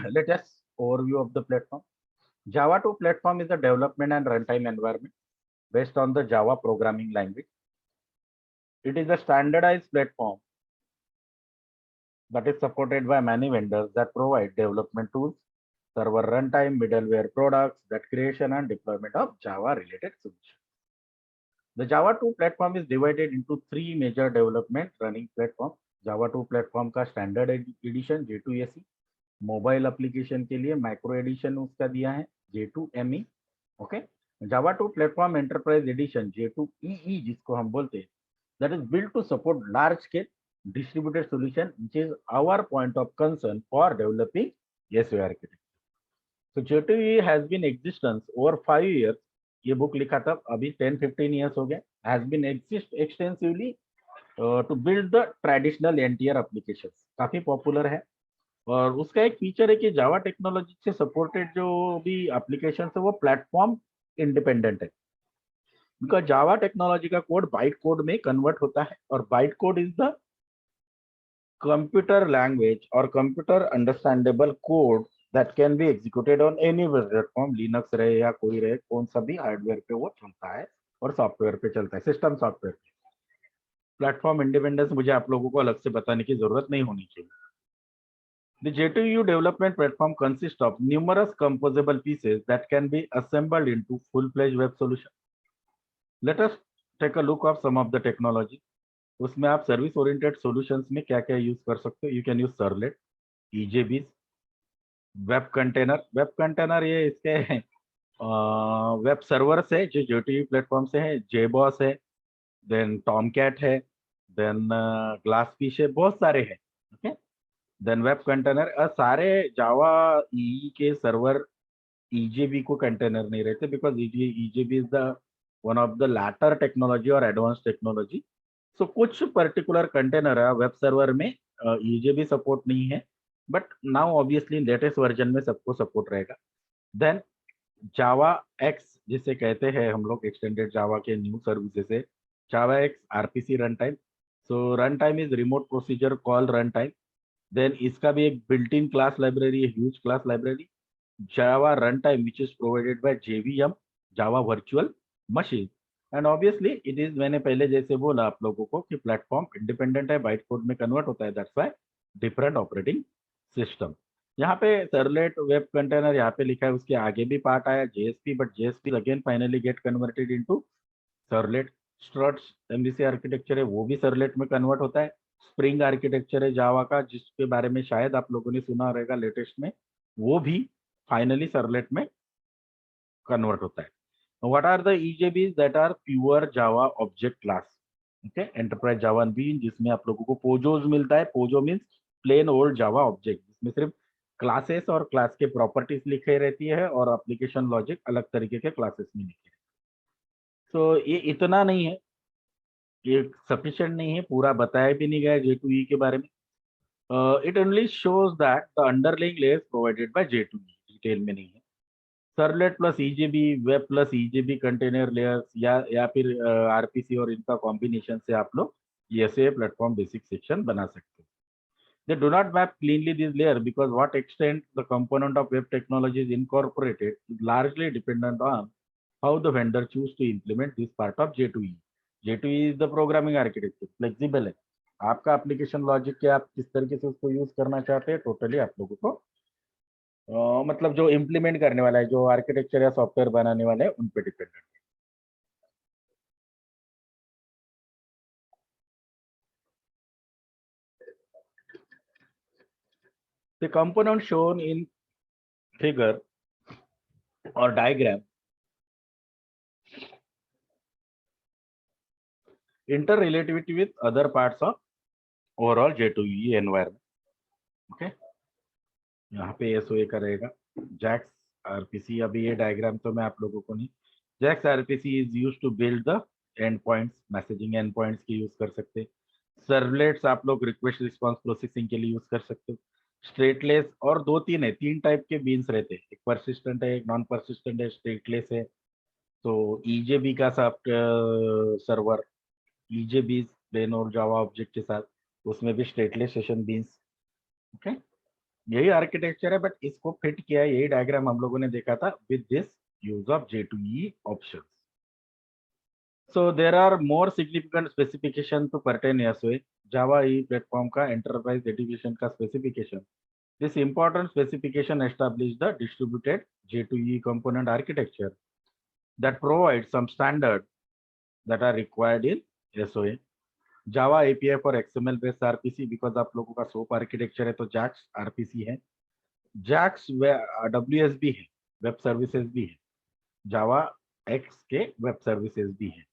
Let us overview of the platform. Java 2 platform is a development and runtime environment based on the Java programming language. It is a standardized platform that is supported by many vendors that provide development tools, server runtime, middleware products, that creation and deployment of Java related solutions. The Java 2 platform is divided into three major development running platforms. Java 2 platform का standard edition J2SE, mobile application के लिए micro edition उसका दिया है J2ME। Okay, Java 2 platform enterprise edition J2EE जिसको हम बोलते हैं, that is built to support large scale distributed solution, which is our point of concern for developing SOA architecture. So J2EE has been existence over 5 years. ये book लिखा था, अभी 10-15 years हो गया। has been exist extensively to build the traditional NTR applications, काफी popular है। और उसका एक फीचर है कि जावा टेक्नोलॉजी से सपोर्टेड जो भी एप्लीकेशन है वो प्लेटफॉर्म इंडिपेंडेंट है, बिकॉज जावा टेक्नोलॉजी का कोड बाइट कोड में कन्वर्ट होता है, और byte code is the computer language और computer understandable code that can be executed on any platform, Linux रहे या कोई रहे, कौन सा भी हार्डवेयर पे वो चलता है और सॉफ्टवेयर पे चलता है, सिस्टम सॉफ्टवेयर पे। प्लेटफॉर्म इंडिपेंडेंस मुझे आप लोगों को अलग से बताने की जरूरत नहीं होनी चाहिए। The J2EE development platform consists of numerous composable pieces that can be assembled into full-fledged web solution. Let us take a look of some of the technology. उसमें आप सर्विस ओरिएंटेड सॉल्यूशंस में क्या क्या यूज कर सकते हो। You can use servlet, EJBs, web container. Web container ये इसके वेब सर्वर से जो J2EE प्लेटफॉर्म से है, JBoss है, देन टॉमकैट है, देन ग्लासफिश है, बहुत सारे हैं। ओके, देन वेब कंटेनर, सारे जावा ई के सर्वर EJB को कंटेनर नहीं रहते, because EJB is the one of the latter technology और एडवांस टेक्नोलॉजी। सो कुछ पर्टिकुलर कंटेनर है वेब सर्वर में EJB सपोर्ट नहीं है, but now obviously latest version में सबको सपोर्ट रहेगा। देन जावा एक्स जिसे कहते हैं हम लोग, एक्सटेंडेड जावा के न्यू सर्विसेज है, Java X RPC run time. So run time is remote procedure call run time. Then इसका भी एक बिल्ट इन क्लास लाइब्रेरी है, huge class library, Java run time which is provided by JVM, Java virtual machine. And obviously it is, मैंने पहले जैसे बोला आप लोगों को कि प्लेटफॉर्म इंडिपेंडेंट है, बाइट कोड में कन्वर्ट होता है, that's why different operating system. यहाँ पे सर्वलेट वेब कंटेनर यहाँ पे लिखा है, उसके आगे भी पार्ट आया JSP, but JSP again finally get converted into servlet. Struts MVC architecture है, वो भी सर्वलेट में कन्वर्ट होता है। स्प्रिंग आर्किटेक्चर है जावा का, जिसके बारे में शायद आप लोगों ने सुना रहेगा लेटेस्ट में, वो भी फाइनली सर्वलेट में कन्वर्ट होता है। What are the EJBs? That are pure Java object class, okay, enterprise Java भी, जिसमें आप लोगों को पोजोज मिलता है। POJO means plain old Java object, जिसमें सिर्फ क्लासेस और क्लास के प्रॉपर्टीज लिखे रहती है और एप्लीकेशन लॉजिक अलग तरीके के क्लासेस में लिखे। तो ये इतना नहीं है, ये सफिशिएंट नहीं है, पूरा बताया भी नहीं गया J2E के बारे में। It only shows that the underlying layers provided by J2E, detail में नहीं है। Servlet plus EJB, web plus EJB container layers, या फिर आरपीसी और इनका कॉम्बिनेशन से आप लोग ये प्लेटफॉर्म बेसिक सेक्शन बना सकते हो। They do not map cleanly this layer because what extent the component of web technology is incorporated is largely dependent on how the vendor choose to implement this part of J2E. J2E is the programming architecture, flexible है। आपका application logic के आप किस तरीके से उसको use करना चाहते हैं, टोटली आप लोगों को मतलब जो इम्प्लीमेंट करने वाला है, जो आर्किटेक्चर या सॉफ्टवेयर बनाने वाले हैं, उन पे डिपेंडेंट है। The component shown in figure or diagram interrelativity with other parts of overall J2E environment. Okay, यहाँ पे SOA का रहेगा जैक्स आरपीसी। अभी ये डायग्राम तो मैं आप लोगों को नहीं, JAX RPC is use to build the end points, messaging end points की यूज कर सकते हैं। सर्वलेट्स आप लोग रिक्वेस्ट रिस्पांस प्रोसेसिंग के लिए यूज कर सकते हो। स्ट्रेटलेस और दो तीन है, तीन टाइप के बीन्स रहते हैं, एक परसिस्टेंट है, एक नॉन परसिस्टेंट है, स्ट्रेटलेस है। तो ईजेबी का सॉफ्ट सर्वर, ईजेबी प्लेन और जावा ऑब्जेक्ट के साथ, उसमें भी स्टेटलेस सेशन बीन्स। ओके, यही आर्किटेक्चर है, बट इसको फिट किया है, यही डायग्राम हम लोगों ने देखा था with this use of J2E options. So there are more significant specification to pertain SOA Java E platform का एंटरप्राइज एजुकेशन का specification. This important specification establish the distributed J2E component architecture that provides some standard that are required in SOA. Java API for XML based RPC, because आप लोगों का soap architecture है तो Jacques RPC है। Jacques WSB है, web services भी है, Java x के वेब सर्विसेज भी है।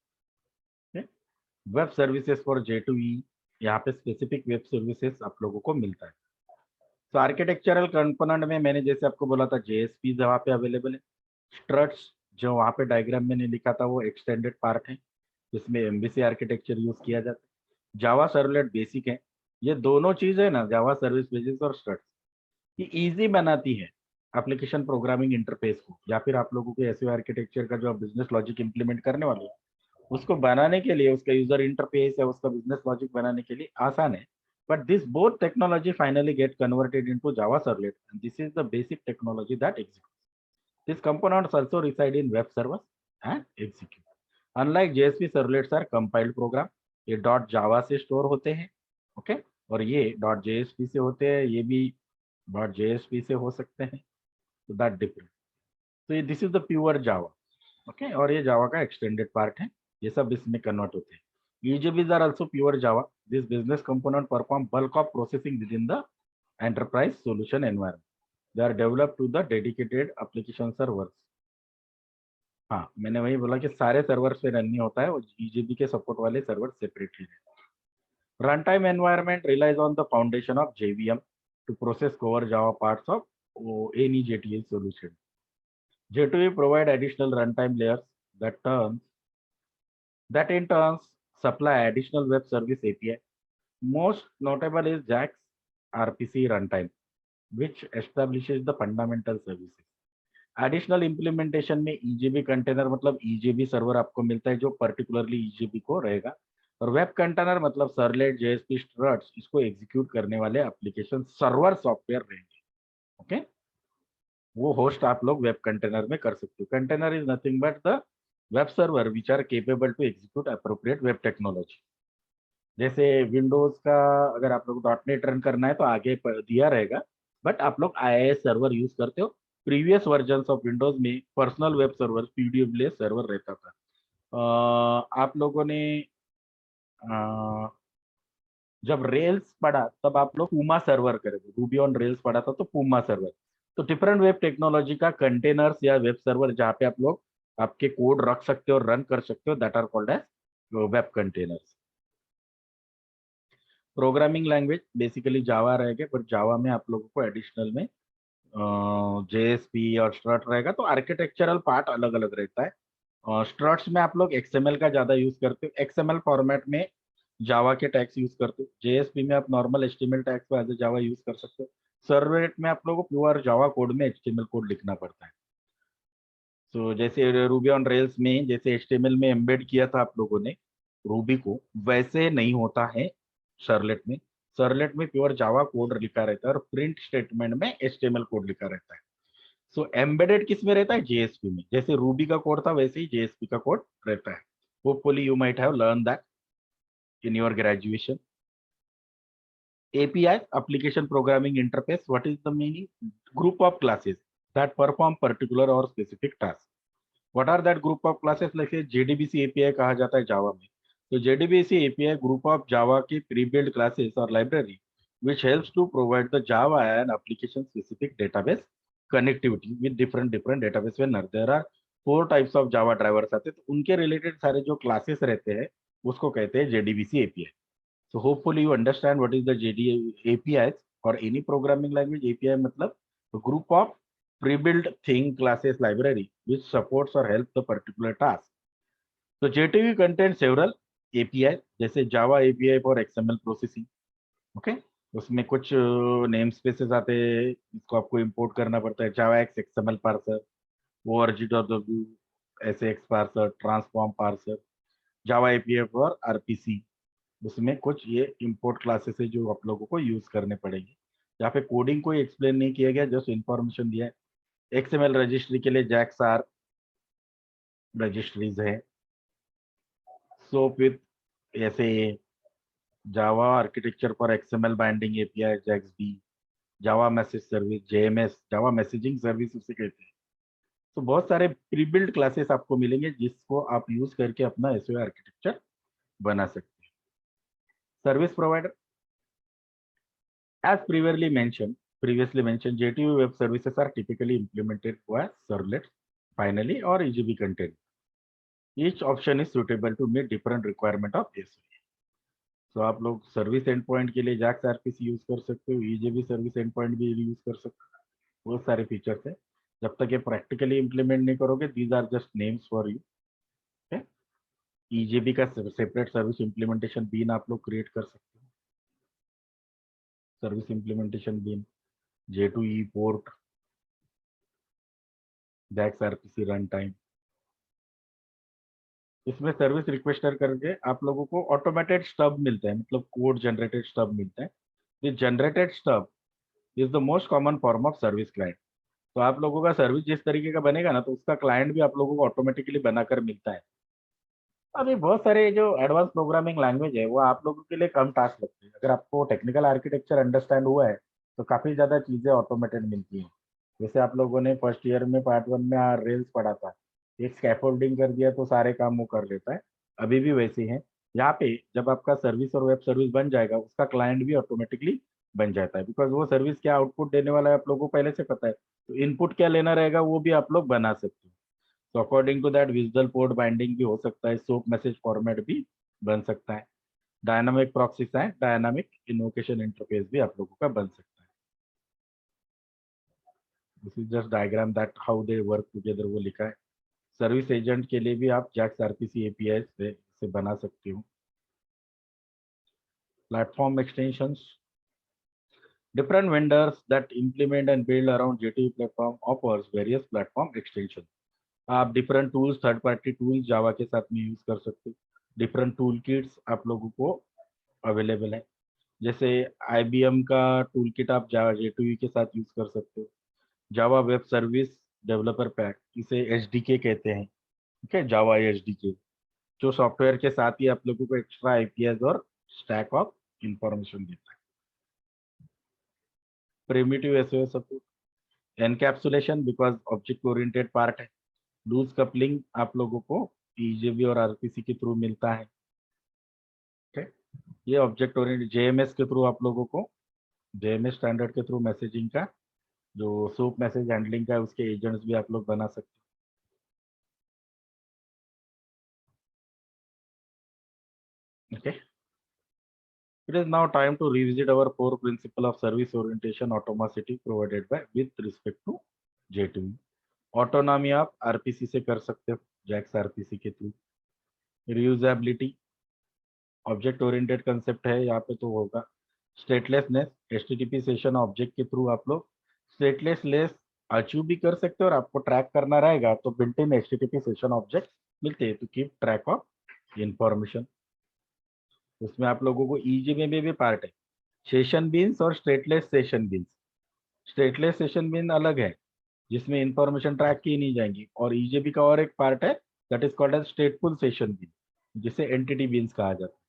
वेब सर्विसेज फॉर J2E, यहाँ पे स्पेसिफिक वेब सर्विसेज आप लोगों को मिलता है। तो आर्किटेक्चरल कंपोनेंट में मैंने जैसे आपको बोला था JSP वहाँ पे अवेलेबल है। स्ट्रट्स जो वहाँ पे डायग्राम मैंने लिखा था वो एक्सटेंडेड पार्ट है, जिसमें एमवीसी आर्किटेक्चर यूज किया जाता है। जावा सर्वलेट बेसिक है। ये दोनों चीजें ना, जावा सर्विस बेसिस और स्ट्रट्स, ये इजी बनाती है एप्लीकेशन प्रोग्रामिंग इंटरफेस को, या फिर आप लोगों के एसओ आर्किटेक्चर का जो बिजनेस लॉजिक इंप्लीमेंट करने वाले हैं उसको बनाने के लिए, उसका यूजर इंटरफेस या उसका बिजनेस लॉजिक बनाने के लिए आसान है। But this both technology finally get converted into Java servlet and this is the basic technology that executes. These components also reside in web servers and execute. Unlike JSP, servlets are compiled program. ये .java से store होते हैं, okay, और ये .jsp से होते हैं, ये भी .jsp से हो सकते हैं, तो दैट डिफरेंट। तो ये this is the pure Java, okay, और ये जावा का एक्सटेंडेड पार्ट है, ये सब इसमें कन्वर्ट होते हैं। EJBs are also pure Java. This business component perform bulk of processing within the enterprise solution environment. They are developed to the dedicated application servers. हाँ, मैंने वही बोला कि सारे सर्वर्स पे रन नहीं होता है, और EJB के सपोर्ट वाले सर्वर सेपरेटली है। Run time environment relies on the foundation of JVM to process core Java parts of any JTL solution. J2E provide additional runtime layers that in turn supply additional web service API. Most notable is JAX RPC runtime, which establishes the fundamental services. Additional implementation में EJB container मतलब EJB server आपको मिलता है, जो particularly EJB को रहेगा, और web container मतलब सर्वलेट, जेएसपी, स्ट्रट्स, इसको एग्जीक्यूट करने वाले एप्लीकेशन सर्वर सॉफ्टवेयर रहेंगे। ओके, वो होस्ट आप लोग वेब कंटेनर में कर सकते हो। Container is nothing but the web server which are capable to execute appropriate web technology. जैसे विंडोज का अगर आप लोग .NET रन करना है तो आगे दिया रहेगा, बट आप लोग IIS सर्वर यूज करते हो। प्रीवियस वर्जन्स ऑफ विंडोज में personal web server PWS server रहता था। आप लोगों ने जब रेल्स पढ़ा तब आप लोग पूमा सर्वर करेंगे, रूबी ऑन रेल्स पढ़ा था तो पूमा सर्वर। तो डिफरेंट वेब टेक्नोलॉजी का कंटेनर्स या वेब सर्वर जहाँ पे आप लोग आपके कोड रख सकते हो, रन कर सकते हो, that are called as web containers. Programming language basically Java रहेगा, पर जावा में आप लोगों को एडिशनल में JSP और स्ट्रट रहेगा, तो आर्किटेक्चरल पार्ट अलग अलग रहता है। स्ट्रट्स में आप लोग XML का ज्यादा यूज करते हो, XML फॉर्मेट में जावा के टैग्स यूज करते हो। JSP में आप नॉर्मल HTML टैग्स को एज ए जावा यूज कर सकते हो। सर्वलेट में आप लोगों को प्योर जावा कोड में HTML कोड लिखना पड़ता है। तो जैसे रूबी ऑन रेल्स में जैसे HTML में एम्बेड किया था आप लोगों ने रूबी को, वैसे नहीं होता है सर्वलेट में। सर्वलेट में प्योर जावा कोड लिखा रहता है और प्रिंट स्टेटमेंट में HTML कोड लिखा रहता है। सो एम्बेडेड किस में रहता है? JSP में। जैसे रूबी का कोड था वैसे ही JSP का कोड रहता है। Hopefully you might have learn that in your graduation. API, application programming interface, what is the meaning? Group of classes that perform particular or specific tasks. What are that group of classes? like JDBC API कहा जाता है जावा में। तो JDBC API group of Java के pre-built classes or library which helps to provide the Java and application specific database connectivity with different database vendor. There are 4 types of Java drivers आते हैं, तो उनके related सारे जो classes रहते हैं उसको कहते हैं JDBC API. So hopefully you understand what is the APIs or any programming language. API मतलब a group of pre-built thing classes library which supports or helps the particular task. So JTV contains several API जैसे Java API for XML processing. Okay, उसमें कुछ name spaces आते हैं, इसको आपको import करना पड़ता है। JavaX XML parser, org.w, SAX parser, transform parser, Java API for RPC। उसमें कुछ ये इंपोर्ट क्लासेस है जो आप लोगों को यूज करने पड़ेंगे। यहाँ पे कोडिंग कोई एक्सप्लेन नहीं किया गया, जस्ट इंफॉर्मेशन दिया है। XML रजिस्ट्री के लिए JAX-R रजिस्ट्रीज है। सो विथ ऐसे Java architecture for XML binding API JAX-B, Java message service JMS, Java messaging service उसे कहते हैं। तो बहुत सारे प्रीबिल्ड क्लासेस आपको मिलेंगे जिसको आप यूज करके अपना SOA आर्किटेक्चर बना सकते हैं। Service provider, as previously mentioned, JTV web services are typically implemented via servlets, finally, or EJB content. Each option is suitable to meet different requirement of SOA. So आप लोग service and point के लिए JAX RPC use कर सकते हो, EJB service and point भी use कर सकते हो। बहुत सारे फीचर्स है। जब तक ये प्रैक्टिकली इंप्लीमेंट नहीं करोगे, these are just names for you. EJB का सेपरेट सर्विस इंप्लीमेंटेशन बीन आप लोग क्रिएट कर सकते हो। Service implementation bean, J2E port, JAX RPC run time. इसमें सर्विस रिक्वेस्टर करके आप लोगों को ऑटोमेटेड स्टब मिलता है, मतलब कोड जनरेटेड स्टब मिलता है। This generated stub is the most common form of service client. तो आप लोगों का सर्विस जिस तरीके का बनेगा ना, तो उसका क्लाइंट भी आप लोगों को ऑटोमेटिकली बनाकर मिलता है। अभी बहुत सारे जो एडवांस प्रोग्रामिंग लैंग्वेज है वो आप लोगों के लिए कम टास्क लगते हैं। अगर आपको टेक्निकल आर्किटेक्चर अंडरस्टैंड हुआ है तो काफी ज्यादा चीजें ऑटोमेटेड मिलती हैं। जैसे आप लोगों ने फर्स्ट ईयर में पार्ट 1 में रेल्स पढ़ा था, एक स्कैफोल्डिंग कर दिया तो सारे काम वो कर लेता है। अभी भी वैसे हैं। यहाँ पे जब आपका सर्विस और वेब सर्विस बन जाएगा, उसका क्लाइंट भी ऑटोमेटिकली बन जाता है, बिकॉज वो सर्विस क्या आउटपुट देने वाला है आप लोगों को पहले से पता है। तो इनपुट क्या लेना रहेगा वो भी आप लोग बना सकते हो। तो according to that visual port binding भी हो सकता है, सोप मैसेज फॉर्मेट भी बन सकता है। डायनामिक प्रॉक्सी है, डायनामिक इन्वोकेशन इंटरफेस भी आप लोगों का बन सकता है। This is just diagram that how they work together, वो लिखा है। सर्विस एजेंट के लिए भी आप JAX RPC API से बना सकते हो। Platform extensions, different vendors that implement and build around JTV platform offers various platform extensions. आप different tools, third party tools Java के साथ में यूज कर सकते हो। डिफरेंट टूल किट्स आप लोगों को अवेलेबल है। जैसे IBM का टूल किट आप जावा J2E के साथ यूज कर सकते हो। Java web service developer pack, इसे SDK कहते हैं, ठीक है, जावा SDK, जो सॉफ्टवेयर के साथ ही आप लोगों को एक्स्ट्रा IPS और स्टैक ऑफ इंफॉर्मेशन देता है। Primitive SOA support, encapsulation because object oriented part है। लूज कपलिंग आप लोगों को EJB और RPC के थ्रू मिलता है। ठीक है, ये ऑब्जेक्ट ओरिएंटेड JMS के थ्रू आप लोगों को, JMS स्टैंडर्ड के थ्रू मैसेजिंग का जो सूप मैसेज हैंडलिंग का है उसके एजेंट्स भी आप लोग बना सकते हैं। Okay, it is now time to revisit our core principle of service orientation automaticity provided by with respect to J2E। Autonomy आप RPC से कर सकते हो, जैक्स RPC के through. Reusability object oriented concept है यहाँ पे तो होगा। स्टेटलेसनेस HTTP सेशन ऑब्जेक्ट के थ्रू आप लोग स्टेटलेस लेस अचीव भी कर सकते हो, और आपको ट्रैक करना रहेगा तो built in HTTP session object मिलते हैं to keep track of information. उसमें आप लोगों को EJB में भी पार्ट है, सेशन बीन्स और stateless session beans. Stateless session bean अलग है जिसमें इंफॉर्मेशन ट्रैक की नहीं जाएंगी, और EJB का और एक पार्ट है that is called as stateful session bean, जिसे एंटिटी बीन्स कहा जाता है।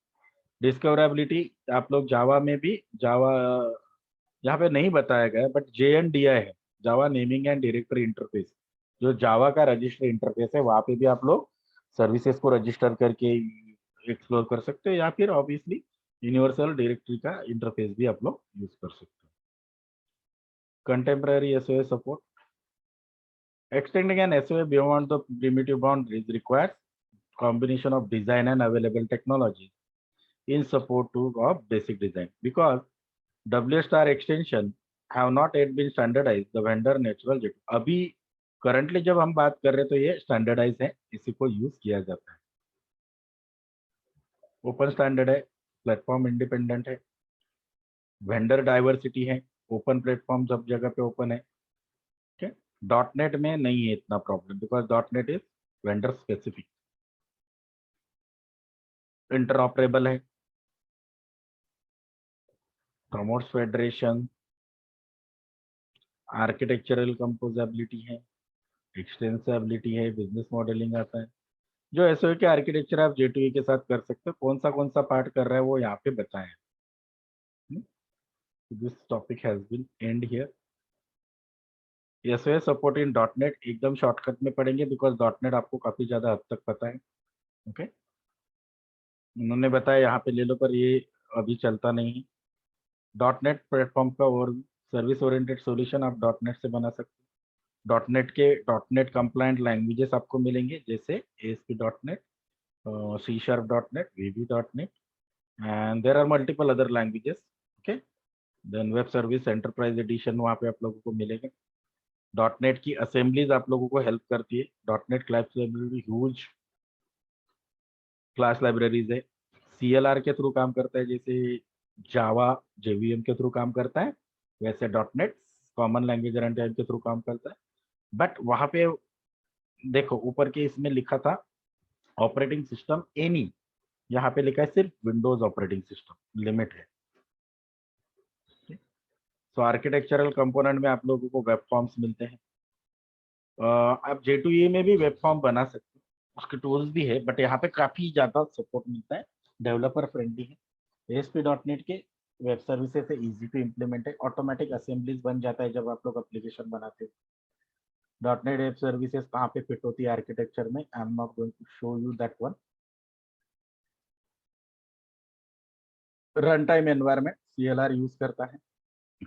डिस्कवरेबिलिटी आप लोग जावा में भी, जावा यहाँ पे नहीं बताया गया बट JNDI है, जावा नेमिंग एंड डायरेक्टरी इंटरफेस, जो जावा का रजिस्टर इंटरफेस है, वहां पे भी आप लोग सर्विसेज को रजिस्टर करके एक्सप्लोर कर सकते हो, या फिर ऑब्वियसली यूनिवर्सल डायरेक्टरी का इंटरफेस भी आप लोग यूज कर सकते हो। Contemporary SOA support, extending an SOA beyond the primitive boundaries requires combination of design and available technology in support of basic design, because W star extension have not yet been standardized the vendor natural jet। अभी currently जब हम बात कर रहे हैं तो ये standardise है, इसी को यूज किया जाता है। ओपन स्टैंडर्ड है, प्लेटफॉर्म इंडिपेंडेंट है, वेंडर डाइवर्सिटी है, ओपन प्लेटफॉर्म सब जगह पे ओपन है। ठीक है, .NET में नहीं है इतना problem because .NET is vendor specific. Interoperable है, प्रमोट्स फेडरेशन, आर्किटेक्चरल कंपोजेबिलिटी है, एक्सटेंसिबिलिटी है, बिजनेस मॉडलिंग आता है। जो SOA के आर्किटेक्चर आप J2E के साथ कर सकते हो, कौन सा पार्ट कर रहा है वो यहाँ पे बताएं। This topic has been end here. SOA support in .NET एकदम शॉर्टकट में पढ़ेंगे बिकॉज .NEट आपको काफी ज्यादा हद तक पता है। ओके, उन्होंने बताया यहाँ पे ले लो, पर ये अभी चलता नहीं है। .NEट प्लेटफॉर्म का और सर्विस ओरिएंटेड सॉल्यूशन आप .NEट से बना सकते हो। .NEट के .NEट कंप्लायंट लैंग्वेजेस आपको मिलेंगे जैसे ASP.NET, C#.NET, VB.NET, and there are multiple other languages। okay, then web service enterprise edition वहाँ पे आप लोगों को मिलेंगे। .NET की असेंबलीज आप लोगों को हेल्प करती है। .NET class library huge class libraries है। CLR के थ्रू काम करता है, जैसे जावा JVM के थ्रू काम करता है, वैसे .NEट कॉमन लैंग्वेज रन टाइम के थ्रू काम करता है। बट वहां पे देखो ऊपर के इसमें लिखा था ऑपरेटिंग सिस्टम एनी, यहाँ पे लिखा है सिर्फ विंडोज ऑपरेटिंग सिस्टम, लिमिट है। तो आर्किटेक्चरल कंपोनेंट में आप लोगों को वेब फॉर्म्स मिलते हैं। आप J2E में भी वेब फॉर्म बना सकते हो, उसके टूल्स भी है, बट यहाँ पे काफी ज्यादा सपोर्ट मिलता है, डेवलपर फ्रेंडली है। ASP.NET के वेब सर्विसेज से इजी टू इम्प्लीमेंट है, ऑटोमेटिक असेंबलीज बन जाता है जब आप लोग एप्लीकेशन बनाते हो। .NEट वेब सर्विसेज कहाँ पे फिट होती है आर्किटेक्चर में, I am not going to show you that one. Run time environment CLR use करता है,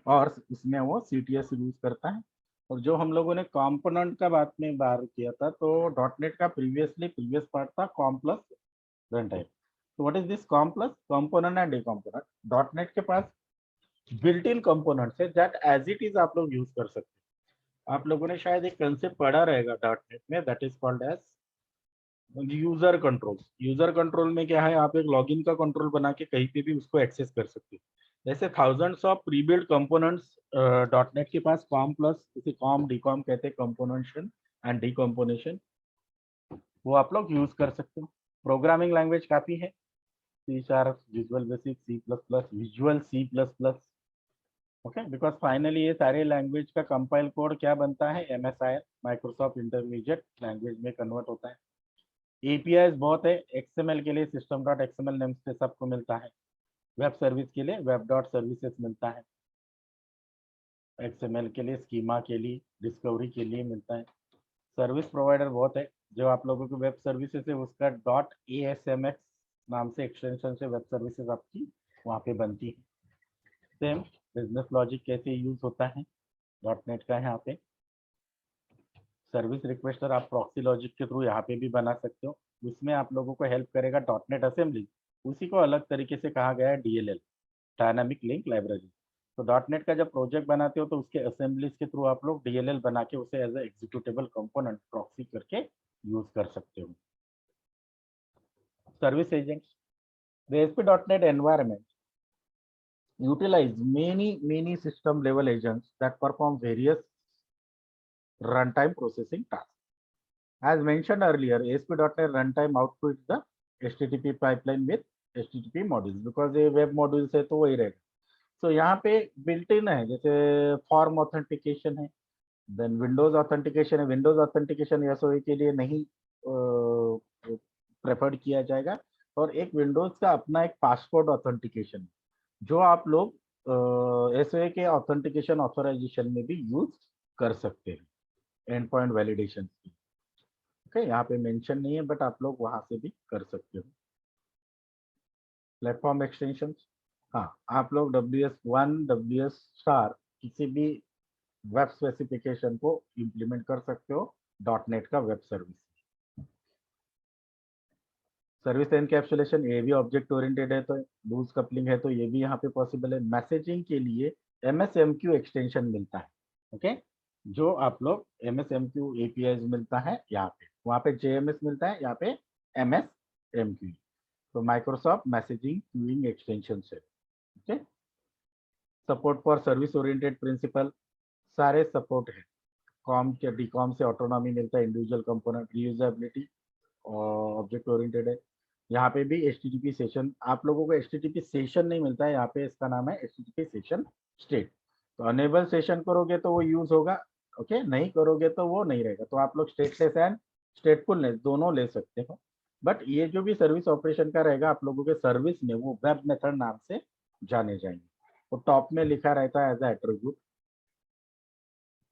और इसमें वो CTS यूज करता है। और जो हम लोगों ने कंपोनेंट का बात में बात किया था, तो .NEट का प्रीवियस पार्ट था कॉम प्लस रन टाइम। तो what is this COM plus? Component and decomponent. .NET के पास बिल्ट इन कंपोनेंट्स है दैट एज इट इज आप लोग यूज कर सकते हैं। आप लोगों ने शायद एक कंसेप्ट पढ़ा रहेगा .NEट में, that is called as user control. User control में क्या है, आप एक लॉगिन का कंट्रोल बना के कहीं पे भी उसको एक्सेस कर सकते हो। जैसे थाउजेंड्स ऑफ प्रीबिल्ड कंपोनेंट्स .NEट के पास कॉम प्लस, इसे कॉम डीकॉम कहते हैं, कंपोनेंशन एंड डीकम्पोनेशन, वो आप लोग यूज कर सकते हो। प्रोग्रामिंग लैंग्वेज काफी है, C sharp, visual basic, C++, visual C++, okay, because finally ये सारे लैंग्वेज का कंपाइल कोड क्या बनता है, MSI माइक्रोसॉफ्ट इंटरमीडिएट लैंग्वेज में कन्वर्ट होता है। एपीआई बहुत है, XML के लिए system.xml नेमस्पेस आपको मिलता है, वेब सर्विस के लिए web.services मिलता है, XML के लिए स्कीमा के लिए डिस्कवरी के लिए मिलता है। सर्विस प्रोवाइडर बहुत है, जो आप लोगों को वेब सर्विसेज है उसका .asmx नाम से एक्सटेंशन से वेब सर्विसेज आपकी वहाँ पे बनती है। सेम बिजनेस लॉजिक कैसे यूज होता है, .NET का यहाँ पे। सर्विस रिक्वेस्टर आप प्रॉक्सी लॉजिक के थ्रू यहाँ पे भी बना सकते हो, उसमें आप लोगों को हेल्प करेगा .NET असेंबली, उसी को अलग तरीके से कहा गया है DLL, डायनामिक लिंक लाइब्रेरी। तो .NET का जब प्रोजेक्ट बनाते हो तो उसके असेंबलीज के थ्रू आप लोग DLL बना के उसे as a executable component proxy करके यूज कर सकते हो। Service agents, the ASP.NET environment utilize many system level agents that perform various runtime processing tasks. As mentioned earlier, ASP.NET runtime outputs the HTTP pipeline with HTTP modules, because ये web modules है तो वही रहेगा। तो यहाँ पे built in है, जैसे फॉर्म ऑथेंटिकेशन है, देन विंडोज ऑथेंटिकेशन है। विंडोज ऑथेंटिकेशन एसओए के लिए नहीं प्रेफर्ड किया जाएगा, और एक विंडोज का अपना एक पासवर्ड ऑथेंटिकेशन है, जो आप लोग एसओए के ऑथेंटिकेशन ऑथराइजेशन में भी यूज कर सकते हैं, एंड पॉइंट वैलिडेशन की। ओके, यहाँ पे मेंशन नहीं है, बट आप लोग वहां से भी कर सकते हो। प्लेटफॉर्म एक्सटेंशन, हाँ, आप लोग WS1 WS* किसी भी वेब स्पेसिफिकेशन को इंप्लीमेंट कर सकते हो .NET का वेब सर्विस। सर्विस एनकैप्सुलेशन, ये भी ऑब्जेक्ट ओरिएंटेड है, तो लूज कपलिंग है तो ये भी यहाँ पे पॉसिबल है। मैसेजिंग के लिए MSMQ एक्सटेंशन मिलता है, ओके, जो आप लोग MSMQ APIs मिलता है यहाँ पे, वहाँ पे JMS मिलता है, यहाँ पे MSMQ, तो माइक्रोसॉफ्ट मैसेजिंग क्यूइंग एक्सटेंशन से। Okay, support for service oriented principle, सारे सपोर्ट है। कॉम के डीकॉम से ऑटोनॉमी मिलता है, इंडिविजुअल कंपोनेंट, रीयूजेबिलिटी और ऑब्जेक्ट ओरिएंटेड है। यहाँ पे भी HTTP सेशन, आप लोगों को HTTP सेशन नहीं मिलता है यहाँ पे, इसका नाम है HTTP सेशन स्टेट। तो अनेबल सेशन करोगे तो वो यूज होगा, ओके, नहीं करोगे तो वो नहीं रहेगा। तो आप लोग स्टेटलेस एंड स्टेटफुलनेस दोनों ले सकते हो, बट ये जो भी सर्विस ऑपरेशन का रहेगा आप लोगों के सर्विस में, वो वेब मेथड नाम से जाने जाएंगे। तो टॉप में लिखा रहता है as a attribute.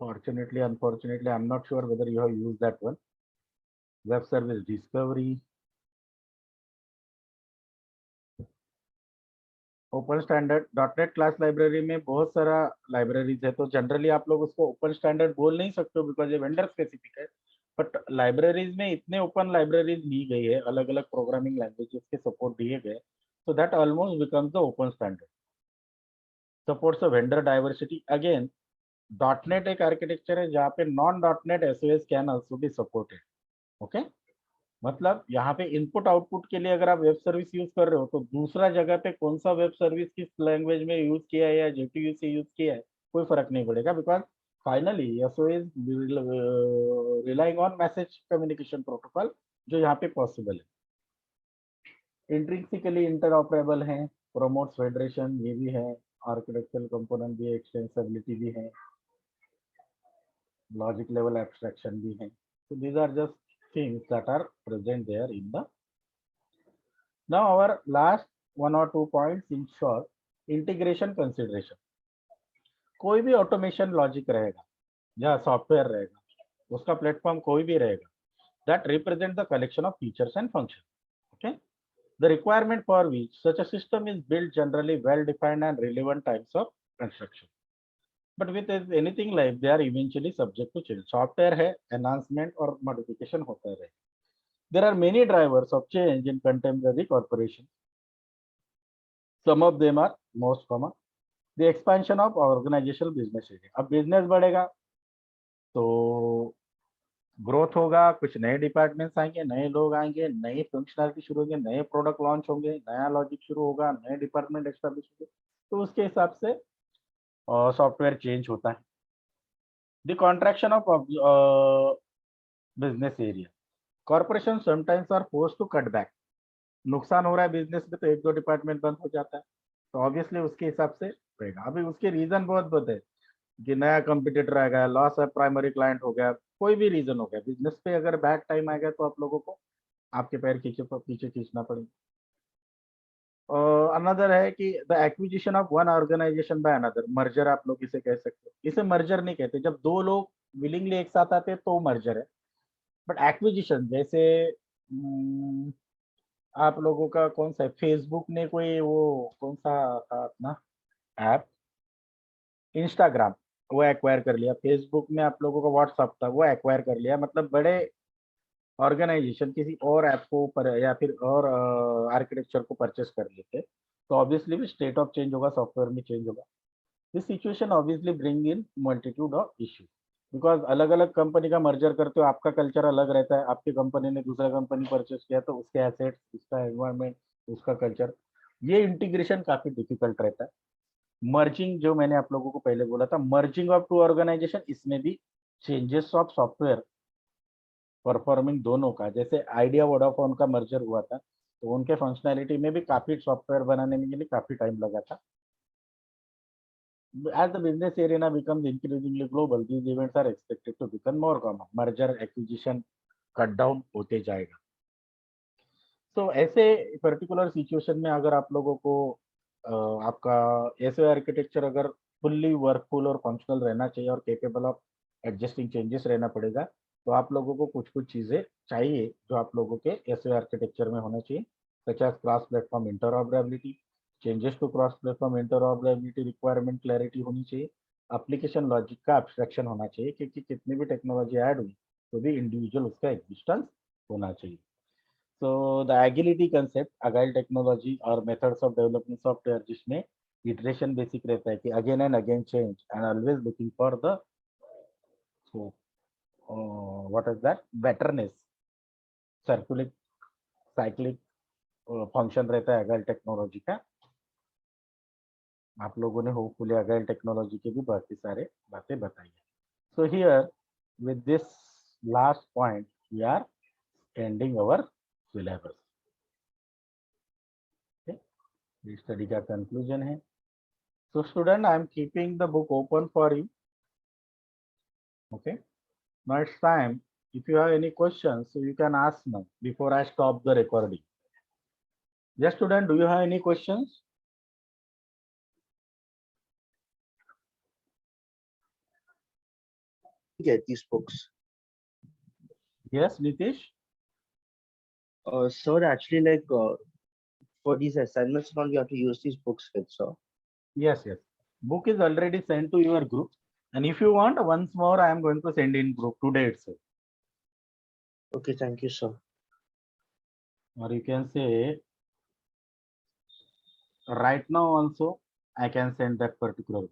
Fortunately, unfortunately, I'm not sure whether you have used that one. Web service discovery, open standard, .NET class library में बहुत सारा लाइब्रेरीज है, तो जनरली आप लोग उसको ओपन स्टैंडर्ड बोल नहीं सकते हो, बिकॉज ये वेंडर स्पेसिफिक है। बट लाइब्रेरीज में इतने ओपन लाइब्रेरीज दी गई है, अलग अलग प्रोग्रामिंग लैंग्वेजेस के सपोर्ट दिए गए, so that almost becomes the open standard. Supports a vendor diversity. Again, .NET एक आर्किटेक्चर है जहाँ पे non.NET SOS can also be supported. Okay, मतलब यहाँ पे इनपुट आउटपुट के लिए अगर आप वेब सर्विस यूज कर रहे हो, तो दूसरा जगह पे कौन सा वेब सर्विस किस लैंग्वेज में यूज किया है या JTU से यूज किया है, कोई फर्क नहीं पड़ेगा, because finally SOS relying on message communication protocol, जो यहाँ पे पॉसिबल है। इंट्रिंसिकली इंटरऑपरेबल है, प्रोमोट्स फेडरेशन, ये भी है, आर्किटेक्चरल कंपोनेंट भी है, एक्सटेंसिबिलिटी भी है, लॉजिक लेवल एब्स्ट्रैक्शन भी है। So these are just things that are present there in the. Now our last 1 or 2 points in short, integration consideration. कोई भी ऑटोमेशन लॉजिक रहेगा या सॉफ्टवेयर रहेगा, उसका प्लेटफॉर्म कोई भी रहेगा, that represent the collection of features and functions. Okay, the requirement for which such a system is built generally well defined and relevant types of construction. But with anything life, they are eventually subject to change. Software है, enhancement और modification होता रहे। There are many drivers of change in contemporary corporations. Some of them are most common. The expansion of organizational business area. अब business बढ़ेगा तो growth होगा, कुछ नए डिपार्टमेंट्स आएंगे, नए लोग आएंगे, नई फंक्शनलिटी शुरू होंगे, नए प्रोडक्ट लॉन्च होंगे, नया लॉजिक शुरू होगा, नए डिपार्टमेंट एस्टेब्लिश होंगे, तो उसके हिसाब से सॉफ्टवेयर चेंज होता है। The contraction of business area. Corporations sometimes are forced to cut back नुकसान हो रहा है बिजनेस में तो एक दो डिपार्टमेंट बंद हो जाता है, तो ऑब्वियसली उसके हिसाब से रहेगा। अभी उसके रीजन बहुत बहुत है कि नया कंपटीटर आ गया, लॉस ऑफ प्राइमरी क्लाइंट हो गया, कोई भी रीजन हो गया, बिजनेस पे अगर बैड टाइम आ गया तो आप लोगों को आपके पैर पीछे खींचना पड़ेगा। अनदर है कि the acquisition of one organization by another, merger आप लोग इसे कह सकते हो। इसे मर्जर नहीं कहते, जब दो लोग विलिंगली एक साथ आते हैं तो मर्जर है। बट एक्विजिशन जैसे आप लोगों का कौन सा है, फेसबुक ने कोई वो कौन सा था अपना ऐप, इंस्टाग्राम, वो एक्वायर कर लिया। फेसबुक में आप लोगों का व्हाट्सअप था, वो एक्वायर कर लिया। मतलब बड़े ऑर्गेनाइजेशन किसी और ऐप को पर या फिर और आर्किटेक्चर को परचेस कर लेते, तो ऑब्वियसली भी स्टेट ऑफ चेंज होगा, सॉफ्टवेयर में चेंज होगा। This situation obviously bring in multitude of issue, because अलग अलग कंपनी का मर्जर करते हो, आपका कल्चर अलग रहता है, आपकी कंपनी ने दूसरा कंपनी परचेस किया तो उसके एसेट्स, उसका एनवायरमेंट, उसका कल्चर, ये इंटीग्रेशन काफी डिफिकल्ट रहता है। मर्जिंग जो मैंने आप लोगों को पहले बोला था, मर्जिंग ऑफ टू ऑर्गेनाइजेशन, इसमें भी चेंजेस ऑफ सॉफ्टवेयर परफॉर्मिंग दोनों का, जैसे आइडिया वोडाफोन का मर्जर हुआ था तो उनके फंक्शनैलिटी में भी काफी सॉफ्टवेयर बनाने में के लिए काफी टाइम लगा था। As the business arena becomes increasingly global, these events are expected to become more common. Merger, acquisition, cut down होते जाएगा। तो ऐसे पर्टिकुलर सिचुएशन में अगर आप लोगों को आपका ऐसे आर्किटेक्चर अगर फुल्ली वर्कफुल और फंक्शनल रहना चाहिए और केपेबल ऑफ एडजस्टिंग चेंजेस रहना पड़ेगा, तो आप लोगों को कुछ कुछ चीजें चाहिए जो आप लोगों के ऐसे आर्किटेक्चर में होना चाहिए, such as cross platform interoperability, changes to cross platform interoperability requirement clarity होनी चाहिए, एप्लीकेशन लॉजिक का एब्स्ट्रैक्शन होना चाहिए, क्योंकि कितनी भी टेक्नोलॉजी ऐड हुई तो भी इंडिविजुअल उसका एग्जिस्टेंस होना चाहिए। So the agility concept, agile technology or methods of developing software जिसमें iteration basic रहता है कि again and again change and always looking for the so what is that betterness, circular cyclic function रहता है agile technology का। आप लोगों ने होपफुली agile technology के भी बहुत सारे बातें बताई है। So here with this last point we are ending our syllabus। ये स्टडी का कंक्लूजन है। So student, I am keeping the book open for you. Okay. Now it's time. If you have any questions, so you can ask now before I stop the recording. Yes, student, do you have any questions? Get these books. Yes, Nitish. Sir, actually, for these assignments, now you have to use these books with, sir. Yes, yes. Book is already sent to your group. And if you want, once more, I am going to send in group today itself. Okay, thank you, sir. Or you can say, right now also, I can send that particular book.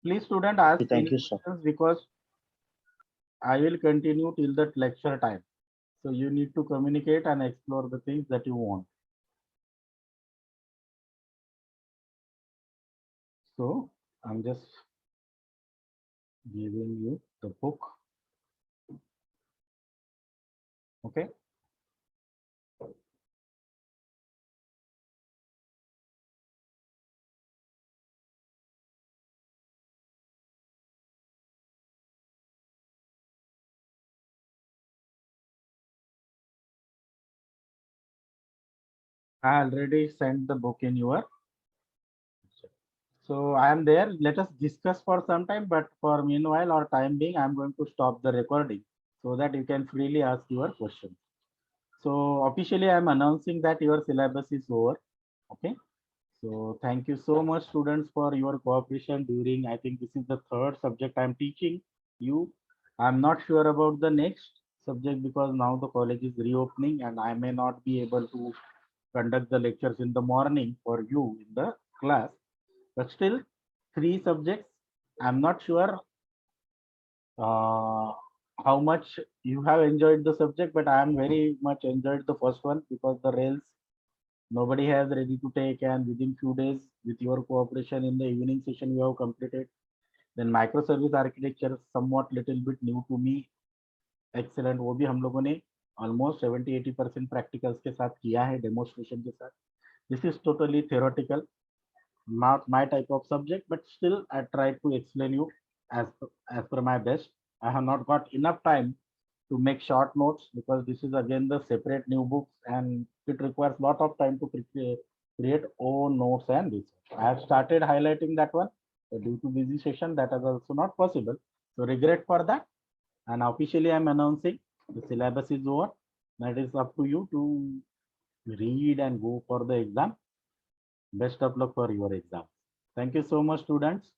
Please, student, ask Okay, thank any you, sir. questions because I will continue till that lecture time. So you need to communicate and explore the things that you want. So I'm just giving you the book. Okay. I already sent the book in your. So I am there. Let us discuss for some time, but for meanwhile or time being, I am going to stop the recording so that you can freely ask your questions. So officially, I am announcing that your syllabus is over. Okay. So thank you so much, students, for your cooperation during. I think this is the third subject I am teaching you. I'm not sure about the next subject because now the college is reopening and I may not be able to conduct the lectures in the morning for you in the class, but still 3 subjects. I'm not sure how much you have enjoyed the subject, but I am very much enjoyed the first one because the rails nobody has ready to take, and within few days with your cooperation in the evening session you have completed. Then microservice architecture somewhat little bit new to me, excellent, वो भी हम लोगों ने almost 70-80% practicals के साथ किया है, demonstration के साथ. This is totally theoretical, not my type of subject, but still I try to explain you as per my best. I have not got enough time to make short notes because this is again the separate new books and it requires lot of time to create own notes and this. I have started highlighting that one, but due to busy session that is also not possible. So regret for that. And officially I'm announcing the syllabus is over. That is up to you to read and go for the exam. Best of luck for your exam. Thank you so much, students.